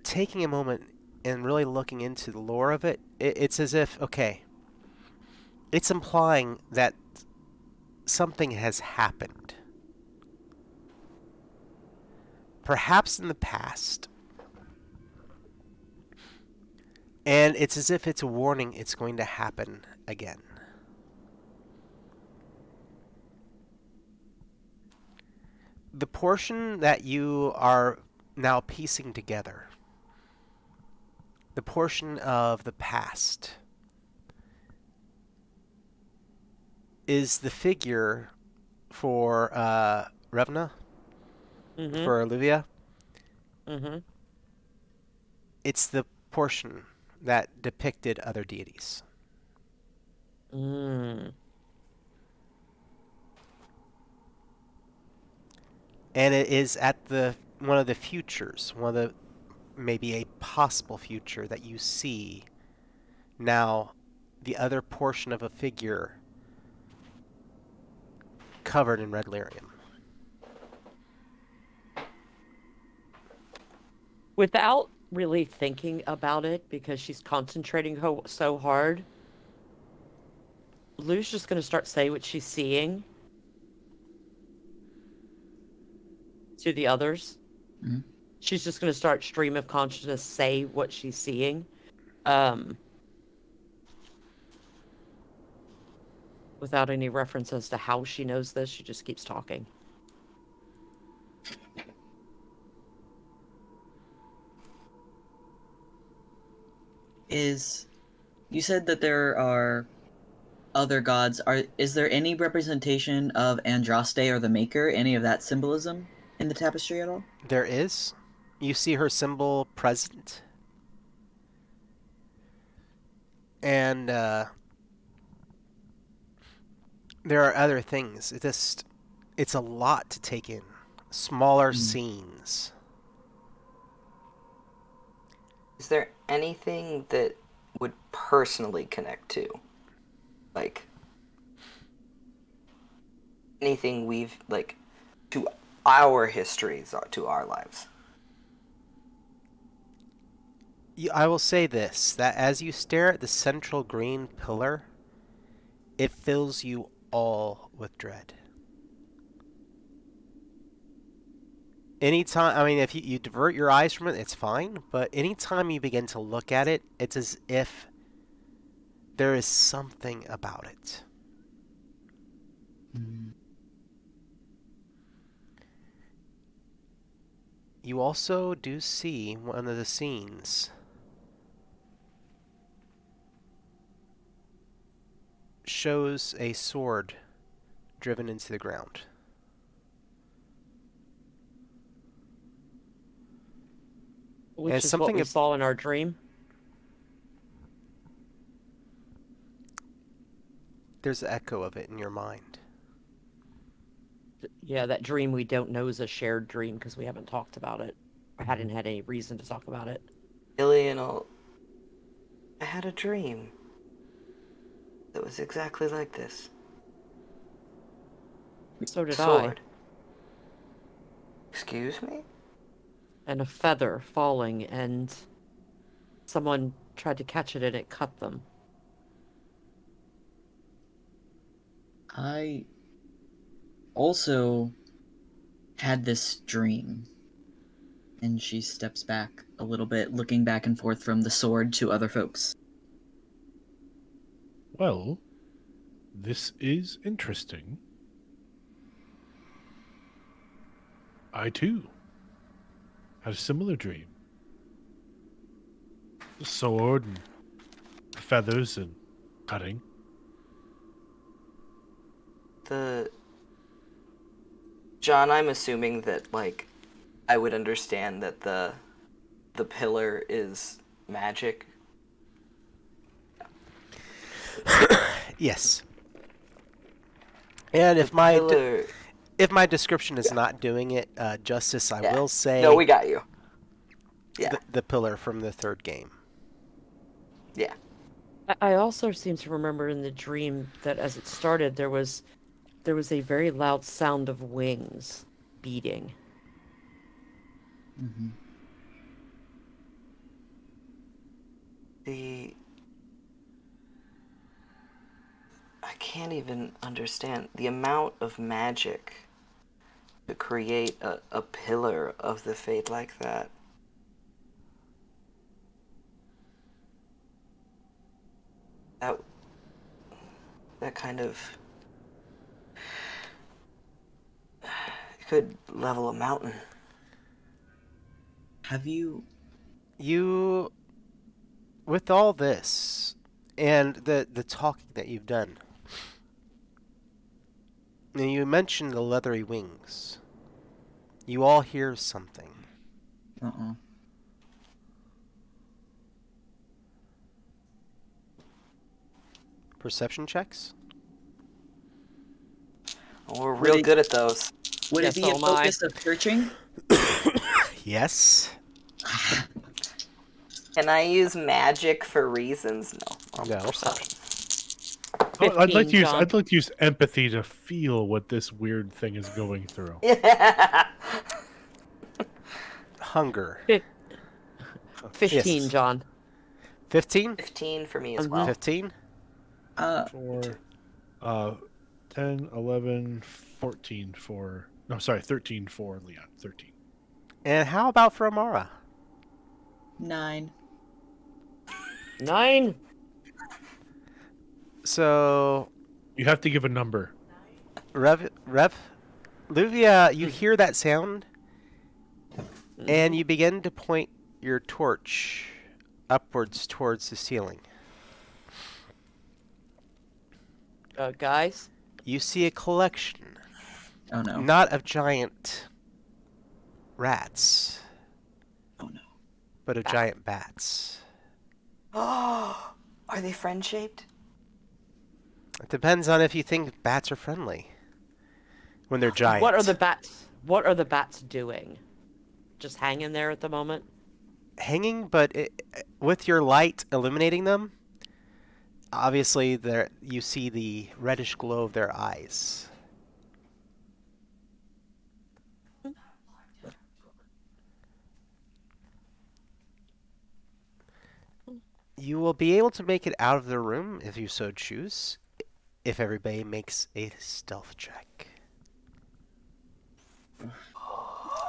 Taking a moment and really looking into the lore of it, it's as if, okay, it's implying that something has happened. Perhaps in the past. And it's as if it's a warning it's going to happen again. The portion that you are now piecing together, the portion of the past, is the figure for Revna, Mm-hmm. for Olivia. Mm-hmm. It's the portion that depicted other deities. Mm. And it is at the one of the futures, one of the maybe a possible future that you see now the other portion of a figure covered in red lyrium. Without really thinking about it, because she's concentrating so hard, Lou's just going to start saying what she's seeing to the others. Mhm. She's just going to start stream of consciousness, say what she's seeing. Um, without any reference as to how she knows this, she just keeps talking. You said that there are other gods. Is there any representation of Andraste or the Maker, any of that symbolism in the tapestry at all? There is. You see her symbol present. And there are other things. It's a lot to take in. Smaller scenes. Is there anything that would personally connect to? Like, anything we've, like, to our histories, or to our lives? I will say this, that as you stare at the central green pillar, it fills you all with dread. Anytime, I mean, if you divert your eyes from it, it's fine, but anytime you begin to look at it, it's as if there is something about it. You also do see one of the scenes shows a sword driven into the ground. Which is what something we ab- saw in our dream. There's an echo of it in your mind. Yeah, that dream we don't know is a shared dream because we haven't talked about it. I hadn't had any reason to talk about it. Ilian, I had a dream that was exactly like this. So did I. Sword. Excuse me? And a feather falling, and someone tried to catch it and it cut them. I also had this dream. And she steps back a little bit, looking back and forth from the sword to other folks. Well, this is interesting. I too had a similar dream. The sword and feathers and cutting. John, I'm assuming that, like, I would understand that the pillar is magic. Yes. And The pillar. if my description is not doing it justice, I Yeah. will say No, we got you. Yeah. the pillar from the third game. Yeah. I also seem to remember in the dream that as it started, there was a very loud sound of wings beating. Mm-hmm. The I can't even understand the amount of magic to create a pillar of the fate like that. That that kind of it could level a mountain. Have you? You, with all this and the talking that you've done, and you mentioned the leathery wings. You all hear something. Uh-uh. Perception checks? Well, we're real good at those. Would Yeah, it be so a am I. focus of searching? Yes. Can I use magic for reasons? No. No. Perception. Oh, I'd like 15, to use John. I'd like to use empathy to feel what this weird thing is going through. Hunger. 15, Yes. John. 15? 15 for me as Mhm. well. 15? For 10, 11, 14 for no, sorry, 13 for Leon. 13. And how about for Amara? 9. 9. So, You have to give a number. Rev, Luvia, you hear that sound, and you begin to point your torch upwards towards the ceiling. Guys, You see a collection, Oh no. not of giant rats, Oh no. but of giant bats. Oh, are they friend-shaped? It depends on if you think bats are friendly when they're giant. what are the bats doing? Just hanging there at the moment? Hanging, but with your light illuminating them, obviously you see the reddish glow of their eyes. You will be able to make it out of the room if you so choose, if everybody makes a stealth check.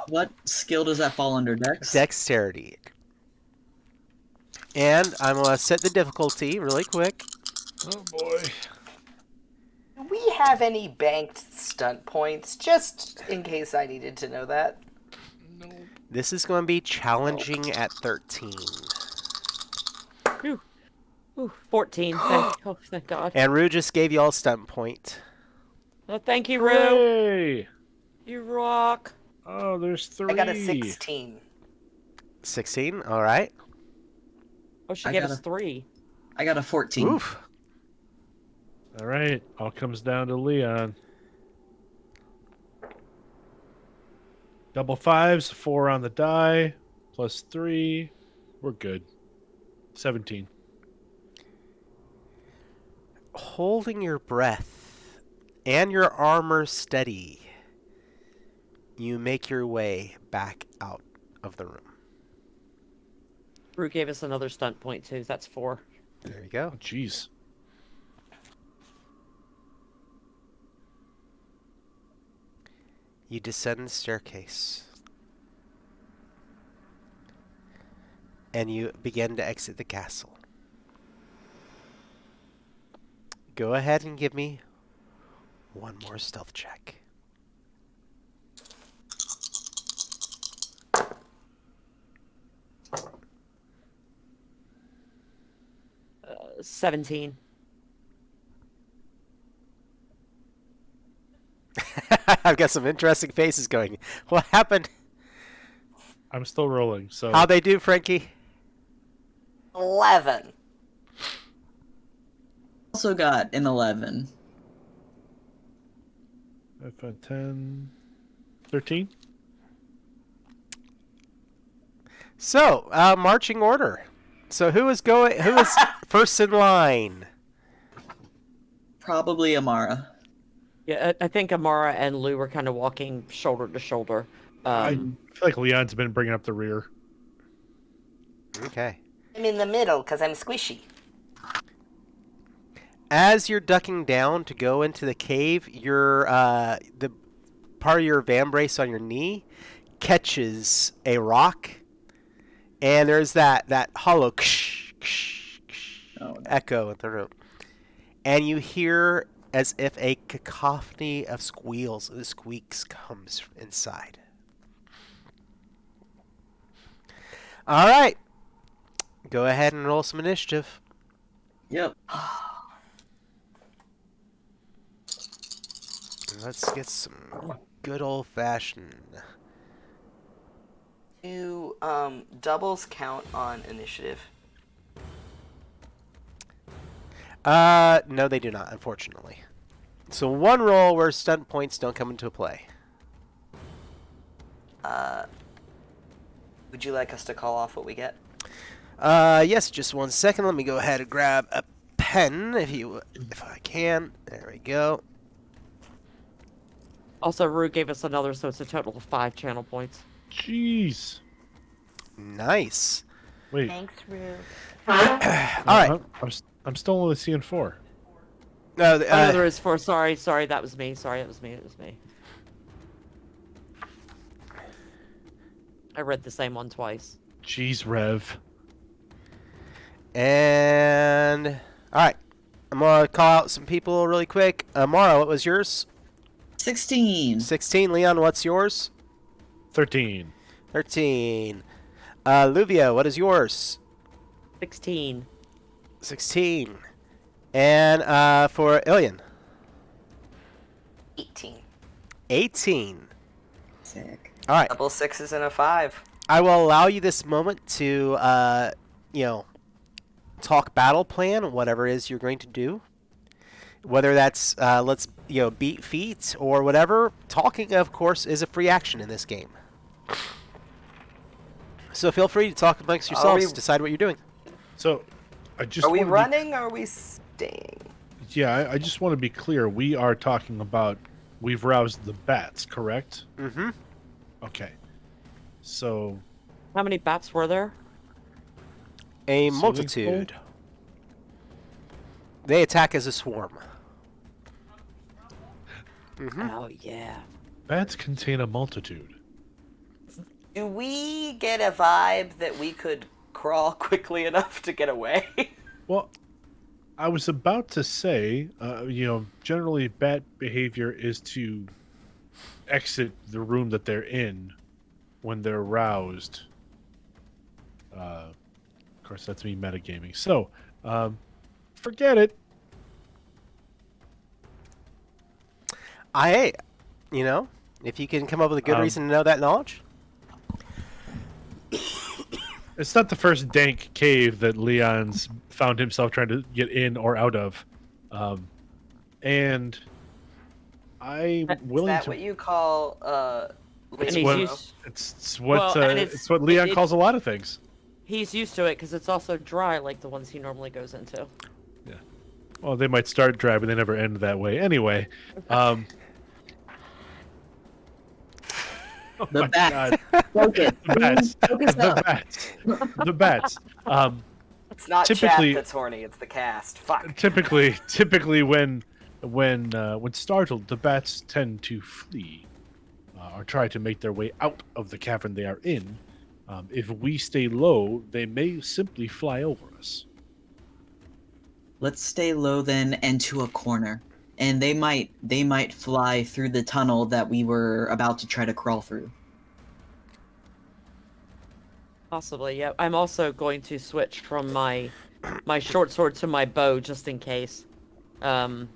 What skill does that fall under, Dex? Dexterity. And I'm going to set the difficulty really quick. Oh boy. Do we have any banked stunt points, just in case I needed to know that? This is going to be challenging at 13. Ooh, 14. Thank God. And Rue just gave you all a stunt point. Oh, thank you, Rue. Hooray! You rock. Oh, there's 3. I got a 16. 16, all right. Oh, she I gave got us a- 3. I got a 14. Oof. All right, all comes down to Leon. Double 5s, 4 on the die, plus 3. We're good. 17. Holding your breath and your armor steady, you make your way back out of the room. Rue gave us another stunt point, too. That's 4. There you go. Oh, jeez. You descend the staircase. And you begin to exit the castle. Go ahead and give me one more stealth check. 17. I've got some interesting faces going. What happened? I'm still rolling, so How'd they do, Frankie? 11. Also got an 11. 10, 13. So, marching order. So who is first in line? Probably Amara. Yeah, I think Amara and Lou were kind of walking shoulder to shoulder. I feel like Leon's been bringing up the rear. Okay. I'm in the middle because I'm squishy. As you're ducking down to go into the cave, the part of your vambrace on your knee catches a rock, and there's that hollow Oh, no. echo in the room, and you hear as if a cacophony of squeals and squeaks comes from inside. All right, go ahead and roll some initiative. Yep. Let's get some good old-fashioned. Do doubles count on initiative? No, they do not, unfortunately. So one roll where stunt points don't come into play. Would you like us to call off what we get? Yes, just 1 second. Let me go ahead and grab a pen if I can. There we go. Also, Rue gave us another, so it's a total of 5 channel points. Jeez. Nice. Wait. Thanks, Rue. All right. I'm still only seeing 4. No, Oh, no, there is 4. Sorry, that was me. Sorry, it was me. I read the same one twice. Jeez, Rev. and all right, I'm gonna call out some people really quick. Mara, what was yours? 16. 16. Leon, what's yours? 13. 13. Luvia, what is yours? 16. 16. And for Ilian? 18. 18. Sick. All right. Double sixes and a 5. I will allow you this moment to, talk battle plan, whatever it is you're going to do. Whether that's, beat feet or whatever. Talking, of course, is a free action in this game. So feel free to talk amongst yourselves, decide what you're doing. So, I just Are we wanna be- running or are we staying? Yeah, I just want to be clear. We are talking about we've roused the bats, correct? Mm-hmm. Okay. So, How many bats were there? A Ceiling multitude. They attack as a swarm. Mm-hmm. Oh, yeah. bats contain a multitude. Do we get a vibe that we could crawl quickly enough to get away? Well, I was about to say, generally bat behavior is to exit the room that they're in when they're roused. Of course, that's me metagaming. So, forget it. If you can come up with a good Um, reason to know that knowledge. It's not the first dank cave that Leon's found himself trying to get in or out of. And I'm Is willing that to. what you call And It's he's what, used, it's what Well, and it's what Leon calls a lot of things. he's used to it because it's also dry like the ones he normally goes into. Well, they might start dry, but they never end that way. Anyway, oh The my bats. God. Focus. The bats. Focus The up. bats. The bats. It's not Typically- chat that's horny, it's the cast. Fuck. Typically, when startled, the bats tend to flee or try to make their way out of the cavern they are in. If we stay low, they may simply fly over us. Let's stay low then and to a corner. And they might fly through the tunnel that we were about to try to crawl through. Possibly, yeah. I'm also going to switch from my short sword to my bow just in case. Because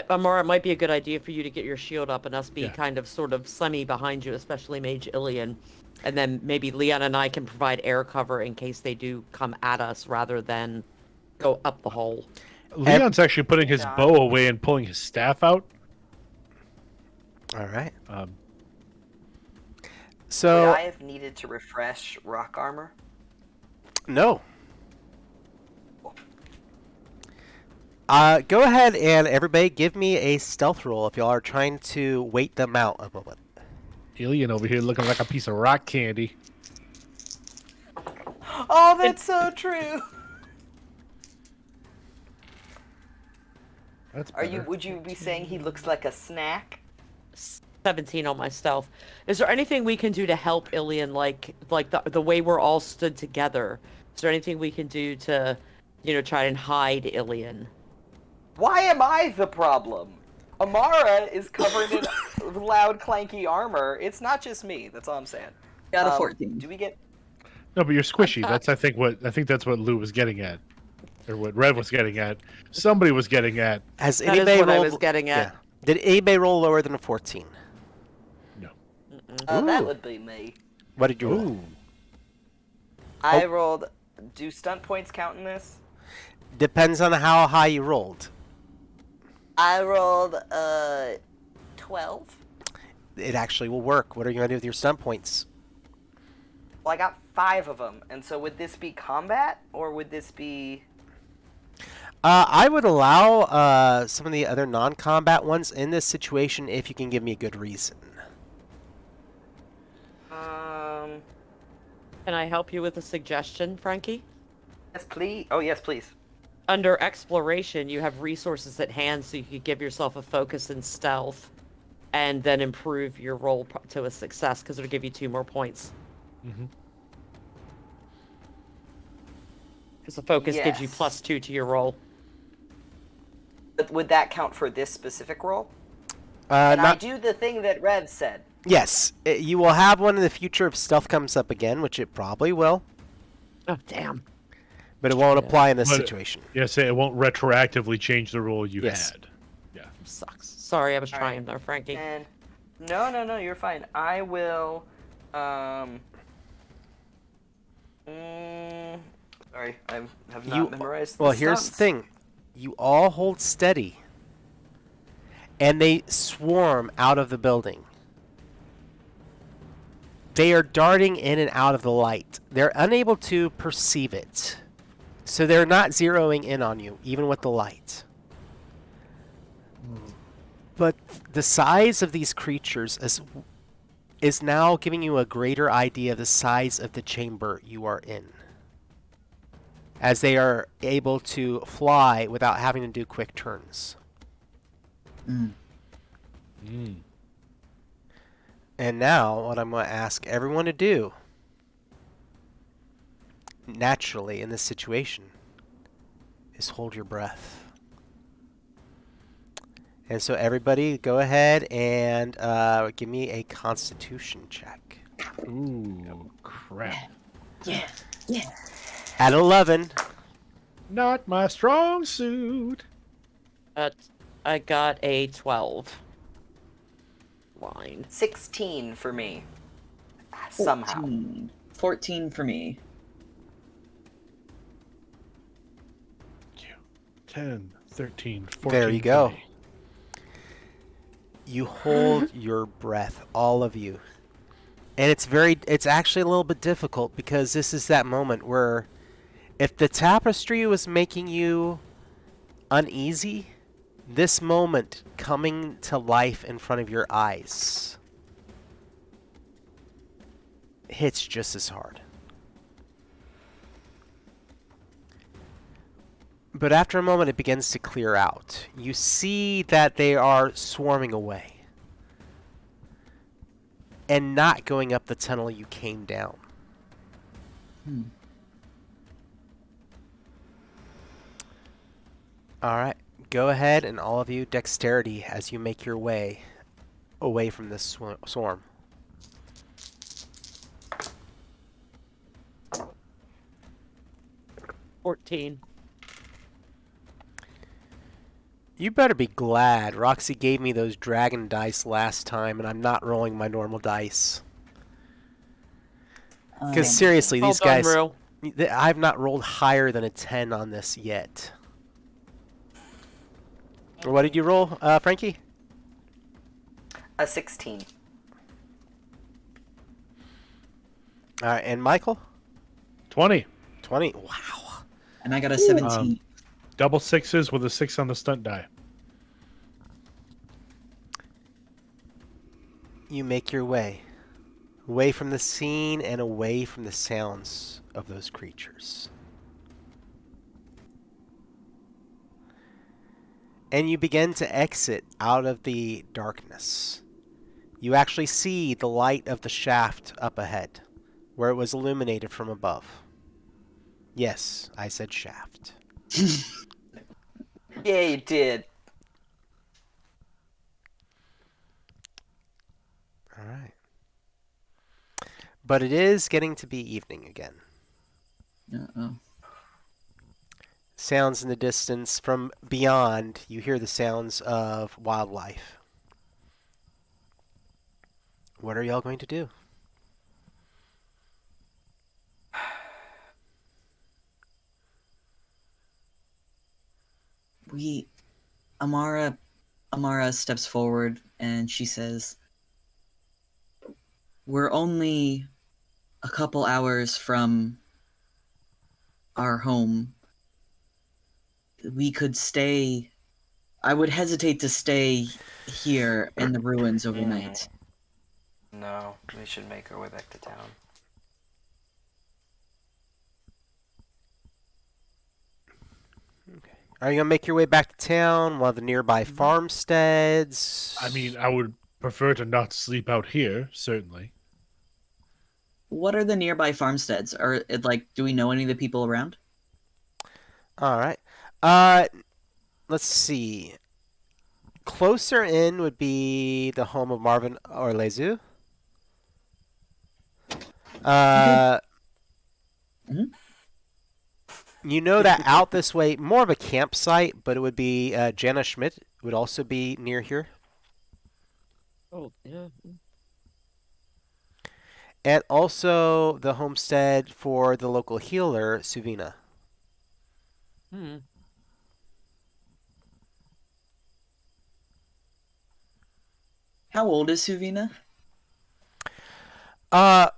Amara, it might be a good idea for you to get your shield up and us be Yeah. kind of sort of semi behind you, especially Mage Ilian. And then maybe Leon and I can provide air cover in case they do come at us rather than go up the hole. Leon's actually putting his John. bow away and pulling his staff out. All right. Would So I have needed to refresh rock armor? no. Go ahead and everybody give me a stealth roll if y'all are trying to wait them out a moment. Alien over here looking like a piece of rock candy. Oh, that's so true. That's Are you? better. Would you be saying he looks like a snack? 17 on my stealth. Is there anything we can do to help Ilian, like the way we're all stood together? Is there anything we can do to, try and hide Ilian? Why am I the problem? Amara is covered in loud, clanky armor. It's not just me. That's all I'm saying. Got a 14. Do we get? No, but you're squishy. That's I think that's what Lou was getting at, or what Rev was getting at. Somebody was getting at. Has That is anybody what I rolled? was getting at. Yeah. Did anybody roll lower than a 14? No. That Ooh. would be me. What did you roll? Ooh. I rolled. Do stunt points count in this? Depends on how high you rolled. I rolled 12. It actually will work. What are you going to do with your stunt points? Well, I got 5 of them, and so would this be combat or would this be? I would allow some of the other non-combat ones in this situation if you can give me a good reason. Can I help you with a suggestion, Frankie? Yes, please. Oh, yes, please. Under exploration, you have resources at hand, so you could give yourself a focus in stealth, and then improve your roll to a success because it'll give you 2 more points. Mm-hmm. Because the focus gives you Yes. +2 to your roll. But would that count for this specific roll? And I Not do the thing that Rev said. yes. You will have one in the future if stealth comes up again, which it probably will, Oh, damn. but it won't Yeah. apply in this But- situation. Yeah, say it won't retroactively change the rule you Yes. had. Yeah. Sucks. Sorry, I was All trying right. there, Frankie. And no, you're fine. I will. Sorry, I have not memorized. Well, the here's the stunts. thing: you all hold steady, and they swarm out of the building. They are darting in and out of the light. They're unable to perceive it, so they're not zeroing in on you, even with the light. But the size of these creatures is now giving you a greater idea of the size of the chamber you are in, as they are able to fly without having to do quick turns. Mm. Mm. And now, what I'm going to ask everyone to do, naturally in this situation, is hold your breath. And so everybody go ahead and give me a constitution check. Ooh, crap. Yeah, yeah. At 11, Not my strong suit. I got a 12. Line. 16 for me. Somehow. 14 for me. 10, 13, 14. there you for go. me. You hold your breath, all of you. And it's actually a little bit difficult because this is that moment where if the tapestry was making you uneasy, this moment coming to life in front of your eyes hits just as hard. But after a moment, it begins to clear out. You see that they are swarming away and not going up the tunnel you came down. All right, go ahead and all of you dexterity as you make your way away from this swarm. $14. You better be glad Roxy gave me those dragon dice last time and I'm not rolling my normal dice. Because seriously, Well these done, guys, Rue. I've not rolled higher than a 10 on this yet. What did you roll, Frankie? A 16. All right, and Michael? 20. 20. Wow. And I got a 17. Double sixes with a 6 on the stunt die. You make your way away from the scene and away from the sounds of those creatures. and you begin to exit out of the darkness. You actually see the light of the shaft up ahead, where it was illuminated from above. Yes, I said shaft. Yeah, you did. All right. But it is getting to be evening again. Uh-oh. Sounds in the distance from beyond, you hear the sounds of wildlife. What are y'all going to do? We Amara steps forward and she says, "We're only a couple hours from our home. We could stay. I would hesitate to stay here in the ruins overnight." No, we should make our way back to town. Okay. Are you going to make your way back to town, one of the nearby farmsteads? I mean, I would prefer to not sleep out here, certainly. What are the nearby farmsteads? Do we know any of the people around? All right. Let's see. Closer in would be the home of Marvin Orlezu. Mhm. You know that out this way, more of a campsite, but it would be Jana Schmidt would also be near here. Oh, yeah. And also the homestead for the local healer, Suvina. Hmm. How old is Suvina? Uh,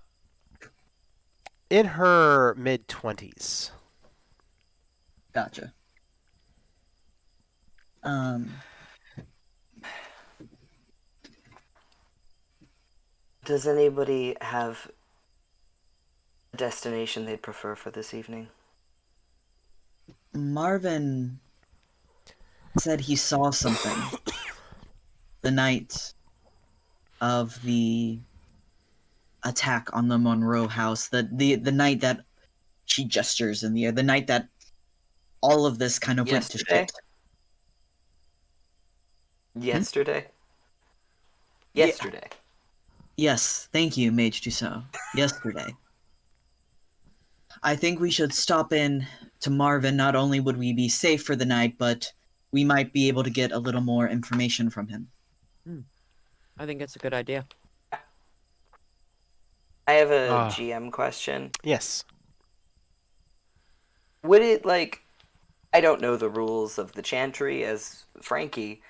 in her mid-20s. Gotcha. Does anybody have a destination they'd prefer for this evening? Marvin said he saw something the night of the attack on the Monroe house. The night that she gestures in the air. The night that all of this kind of went to Yesterday? shit. Yesterday? Yeah. Yesterday. Yes, thank you, Mage Tussaud. Yesterday. I think we should stop in to Marvin. Not only would we be safe for the night, but we might be able to get a little more information from him. I think it's a good idea. I have a Ah. GM question. Yes. Would it, I don't know the rules of the Chantry as Frankie.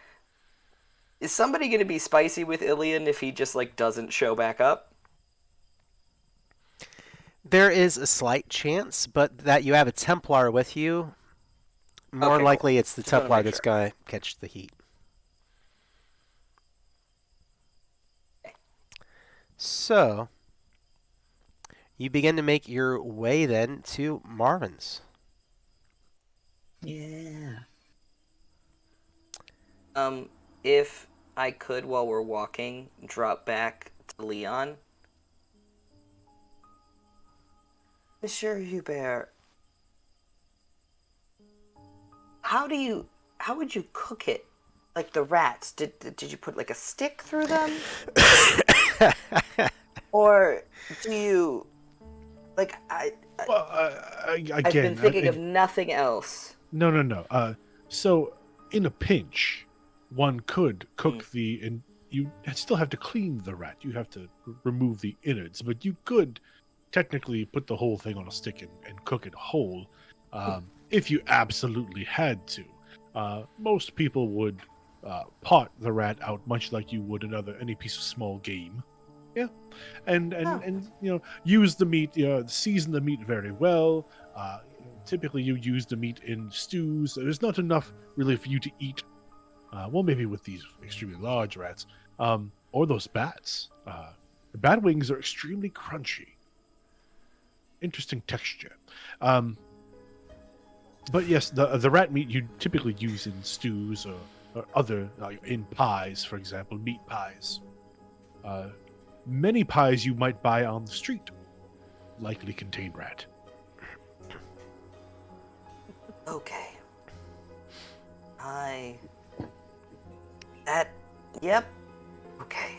Is somebody going to be spicy with Ilian if he just, doesn't show back up? There is a slight chance, but that you have a Templar with you, more Okay, likely cool. it's the Just wanna Templar make that's sure. going to catch the heat. So, you begin to make your way then to Marvin's. Yeah. If I could, while we're walking, drop back to Leon. Monsieur Hubert, how would you cook it? Like the rats, did you put a stick through them? Or do you, Well, I've again, been thinking of nothing else. No. So, in a pinch, one could cook and you still have to clean the rat. You have to remove the innards, but you could technically put the whole thing on a stick and cook it whole, if you absolutely had to. Most people would pot the rat out, much like you would any piece of small game. Yeah, and use the meat. Season the meat very well. Typically, you use the meat in stews. There's not enough really for you to eat. Well, maybe with these extremely large rats, or those bats. The bat wings are extremely crunchy. Interesting texture. But yes, the rat meat you typically use in stews or other in pies, for example, meat pies. Many pies you might buy on the street likely contain rat. Okay. That. Yep. Okay.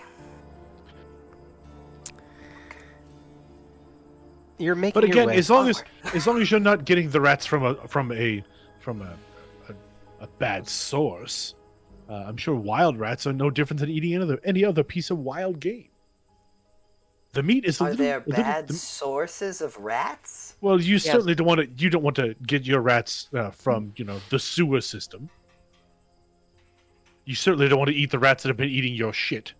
You're making But your again, way. as long as you're not getting the rats from a bad source, I'm sure wild rats are no different than eating any other piece of wild game. The meat is Are there bad sources of rats? well, you Yes. certainly don't want to. You don't want to get your rats from the sewer system. You certainly don't want to eat the rats that have been eating your shit.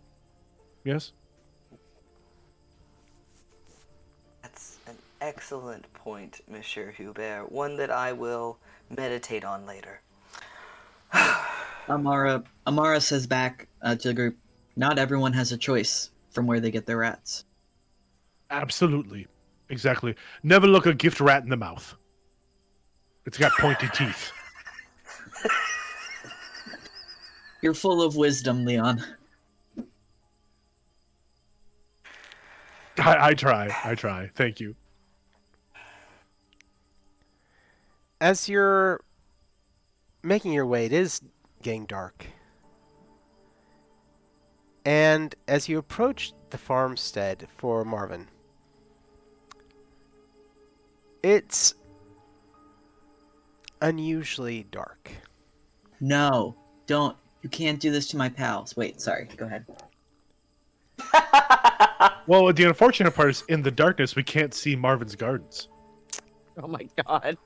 Yes. That's an excellent point, Monsieur Hubert. One that I will meditate on later. Amara says back to the group, not everyone has a choice from where they get their rats. Absolutely. Exactly. Never look a gift rat in the mouth. It's got pointy teeth. You're full of wisdom, Leon. I try. Thank you. As you're making your way, it is getting dark. And as you approach the farmstead for Marvin, it's unusually dark. No, don't. You can't do this to my pals. Wait, sorry. Go ahead. Well, the unfortunate part is in the darkness we can't see Marvin's gardens. Oh my god.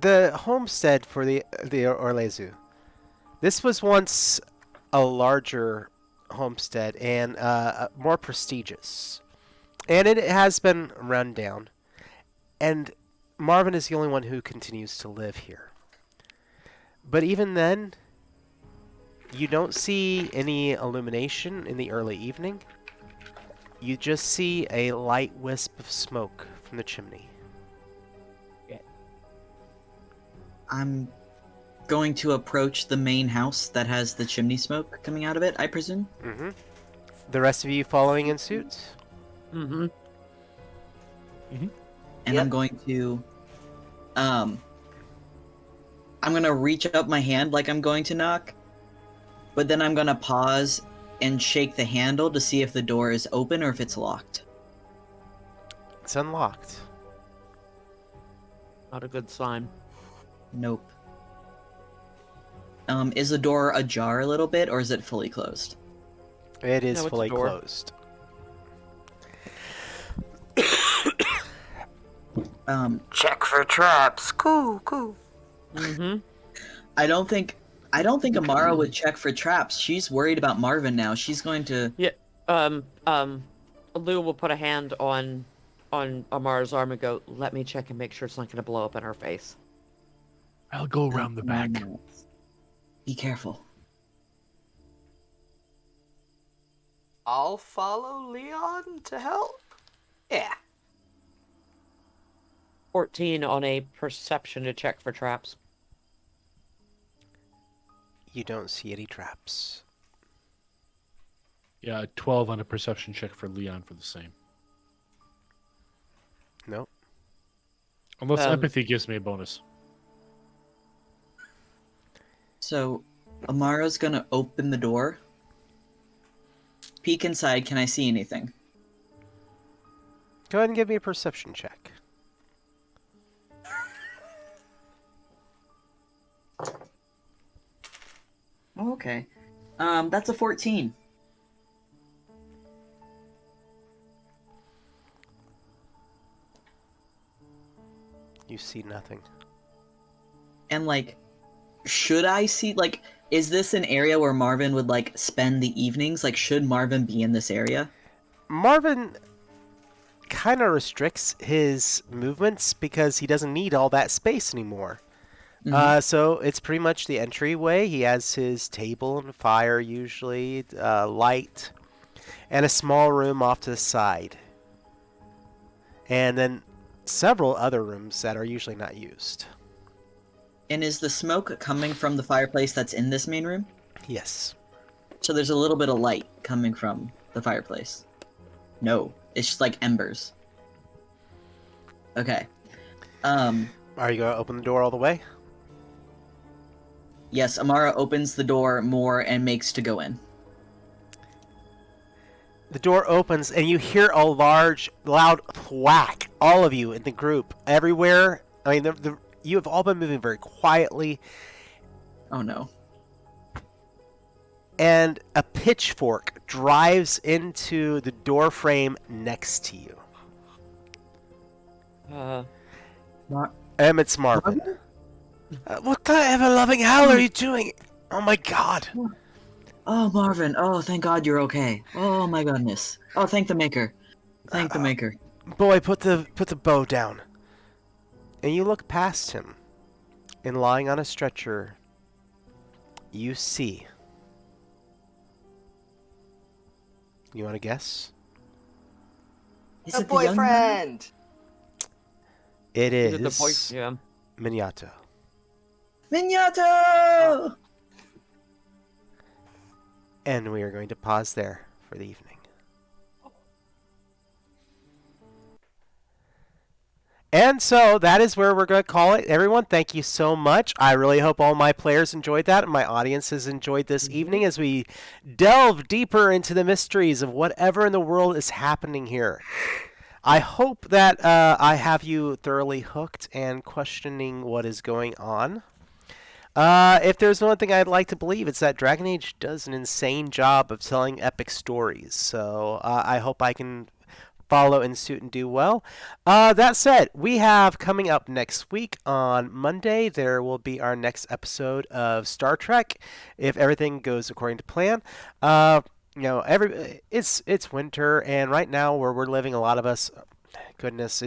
The homestead for the Orlezu. This was once a larger homestead and more prestigious, and it has been run down. And Marvin is the only one who continues to live here. But even then, you don't see any illumination in the early evening. You just see a light wisp of smoke from the chimney. I'm going to approach the main house that has the chimney smoke coming out of it, I presume. Mm-hmm. The rest of you following in suit? Mm-hmm. And Yep. I'm going to reach up my hand like I'm going to knock, but then I'm gonna pause and shake the handle to see if the door is open or if it's locked. It's unlocked. Not a good sign. Nope. Is the door ajar a little bit or is it fully closed? It is No, it's a fully door. closed. Check for traps. Cool. Mm-hmm. I don't think Amara would check for traps. She's worried about Marvin now. She's going to Lou will put a hand on Amara's arm and go, let me check and make sure it's not going to blow up in her face. I'll go around the back. Be careful. I'll follow Leon to help. Yeah. 14 on a perception to check for traps. You don't see any traps. Yeah, 12 on a perception check for Leon for the same. Nope. Unless Um, empathy gives me a bonus. So, Amara's gonna open the door. Peek inside. Can I see anything? Go ahead and give me a perception check. Oh, okay. That's a 14. You see nothing. And should I see is this an area where Marvin would spend the evenings? Should Marvin be in this area? Marvin kind of restricts his movements because he doesn't need all that space anymore. So it's pretty much the entryway. He has his table and fire usually, light. and a small room off to the side. And then several other rooms that are usually not used. And is the smoke coming from the fireplace that's in this main room? Yes. So there's a little bit of light coming from the fireplace. No, it's just like embers. Okay. Are you going to open the door all the way? Yes, Amara opens the door more and makes to go in. The door opens and you hear a large, loud whack. All of you in the group, everywhere. I mean, you have all been moving very quietly. Oh no. And a pitchfork drives into the door frame next to you. It's Marvin. What kind of ever-loving hell are you doing? Oh my god. Oh, Marvin. Oh, thank God you're okay. Oh my goodness. Oh, thank the Maker. Thank the Maker. Boy, put the bow down. And you look past him. And lying on a stretcher, you see. You want to guess? Is A it the young man? boyfriend! It Is is it the boy? Yeah. Minato. Miniato! And we are going to pause there for the evening. And so that is where we're going to call it. Everyone, thank you so much. I really hope all my players enjoyed that and my audience has enjoyed this evening as we delve deeper into the mysteries of whatever in the world is happening here. I hope that I have you thoroughly hooked and questioning what is going on. If there's one thing I'd like to believe, it's that Dragon Age does an insane job of telling epic stories. So I hope I can follow in suit and do well. That said, we have coming up next week on Monday, there will be our next episode of Star Trek, if everything goes according to plan. It's winter, and right now where we're living, a lot of us, goodness,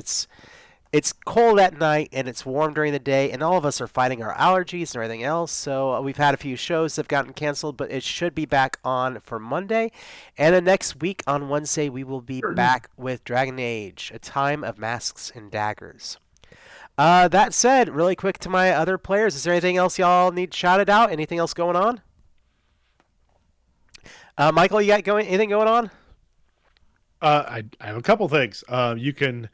it's cold at night and it's warm during the day, and all of us are fighting our allergies and everything else. So we've had a few shows that have gotten canceled, but it should be back on for Monday. And then next week on Wednesday, we will be back with Dragon Age, A Time of Masks and Daggers. That said, really quick to my other players, is there anything else y'all need shouted out? Anything else going on? Michael, you got anything going on? I have a couple things. You can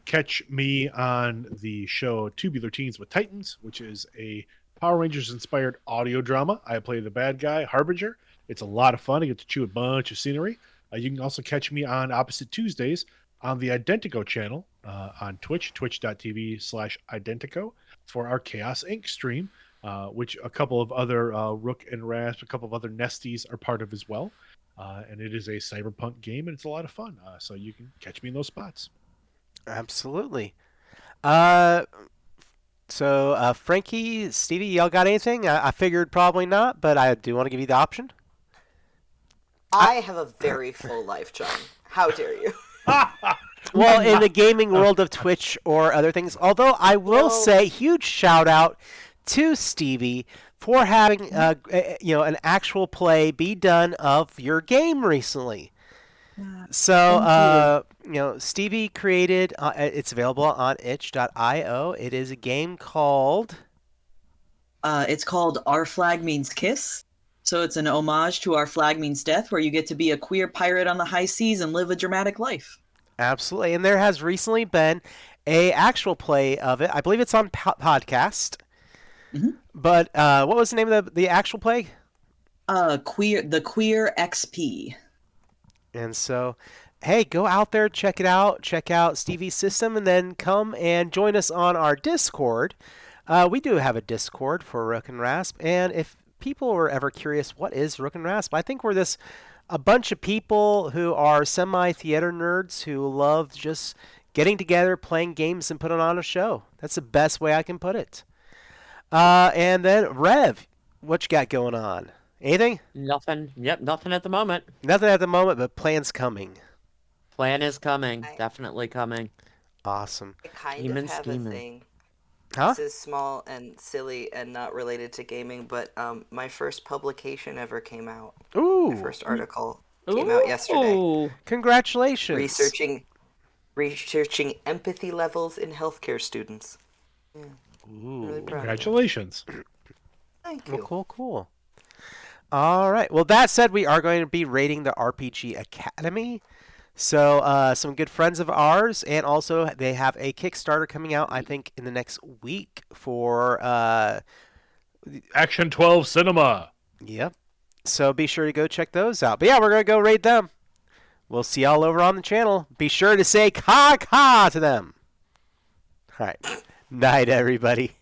catch me on the show Tubular Teens with Titans, which is a Power Rangers inspired audio drama. I play the bad guy, Harbinger. It's a lot of fun. I get to chew a bunch of scenery. You can also catch me on Opposite Tuesdays on the Identico channel on Twitch, twitch.tv/Identico, for our Chaos Inc. stream, which a couple of other Rook and Rasp, a couple of other Nesties are part of as well. And it is a cyberpunk game, and it's a lot of fun. So you can catch me in those spots. Absolutely. So Frankie, Stevie, y'all got anything? I figured probably not, but I do want to give you the option. I have a very full life, John. How dare you? Well, in the gaming world of Twitch or other things, although I will say huge shout out to Stevie for having an actual play be done of your game recently. So Stevie created. It's available on itch.io. It is a game called. It's called Our Flag Means Kiss. So it's an homage to Our Flag Means Death, where you get to be a queer pirate on the high seas and live a dramatic life. Absolutely, and there has recently been a actual play of it. I believe it's on podcast. Mm-hmm. But what was the name of the actual play? The Queer XP. And so, hey, go out there, check it out, check out Stevie's system, and then come and join us on our Discord. We do have a Discord for Rook and Rasp, and if people were ever curious, what is Rook and Rasp? I think we're a bunch of people who are semi-theater nerds who love just getting together, playing games, and putting on a show. That's the best way I can put it. And then, Rev, what you got going on? Anything? Nothing. Yep, nothing at the moment. Nothing at the moment, but plans coming. Plan is coming. Definitely coming. Awesome. I kind Scheming, of have scheming. a thing. Huh? This is small and silly and not related to gaming, but my first publication ever came out. Ooh. My first article. Came out yesterday. Ooh. Congratulations. Researching empathy levels in healthcare students. Ooh. Really proud of it. Congratulations. Thank Well, you. cool. All right. Well, that said, we are going to be rating the RPG Academy. So, some good friends of ours, and also they have a Kickstarter coming out, I think, in the next week for. Action 12 Cinema. Yep. So be sure to go check those out. But yeah, we're going to go raid them. We'll see y'all over on the channel. Be sure to say ka ka to them. All right. Night, everybody.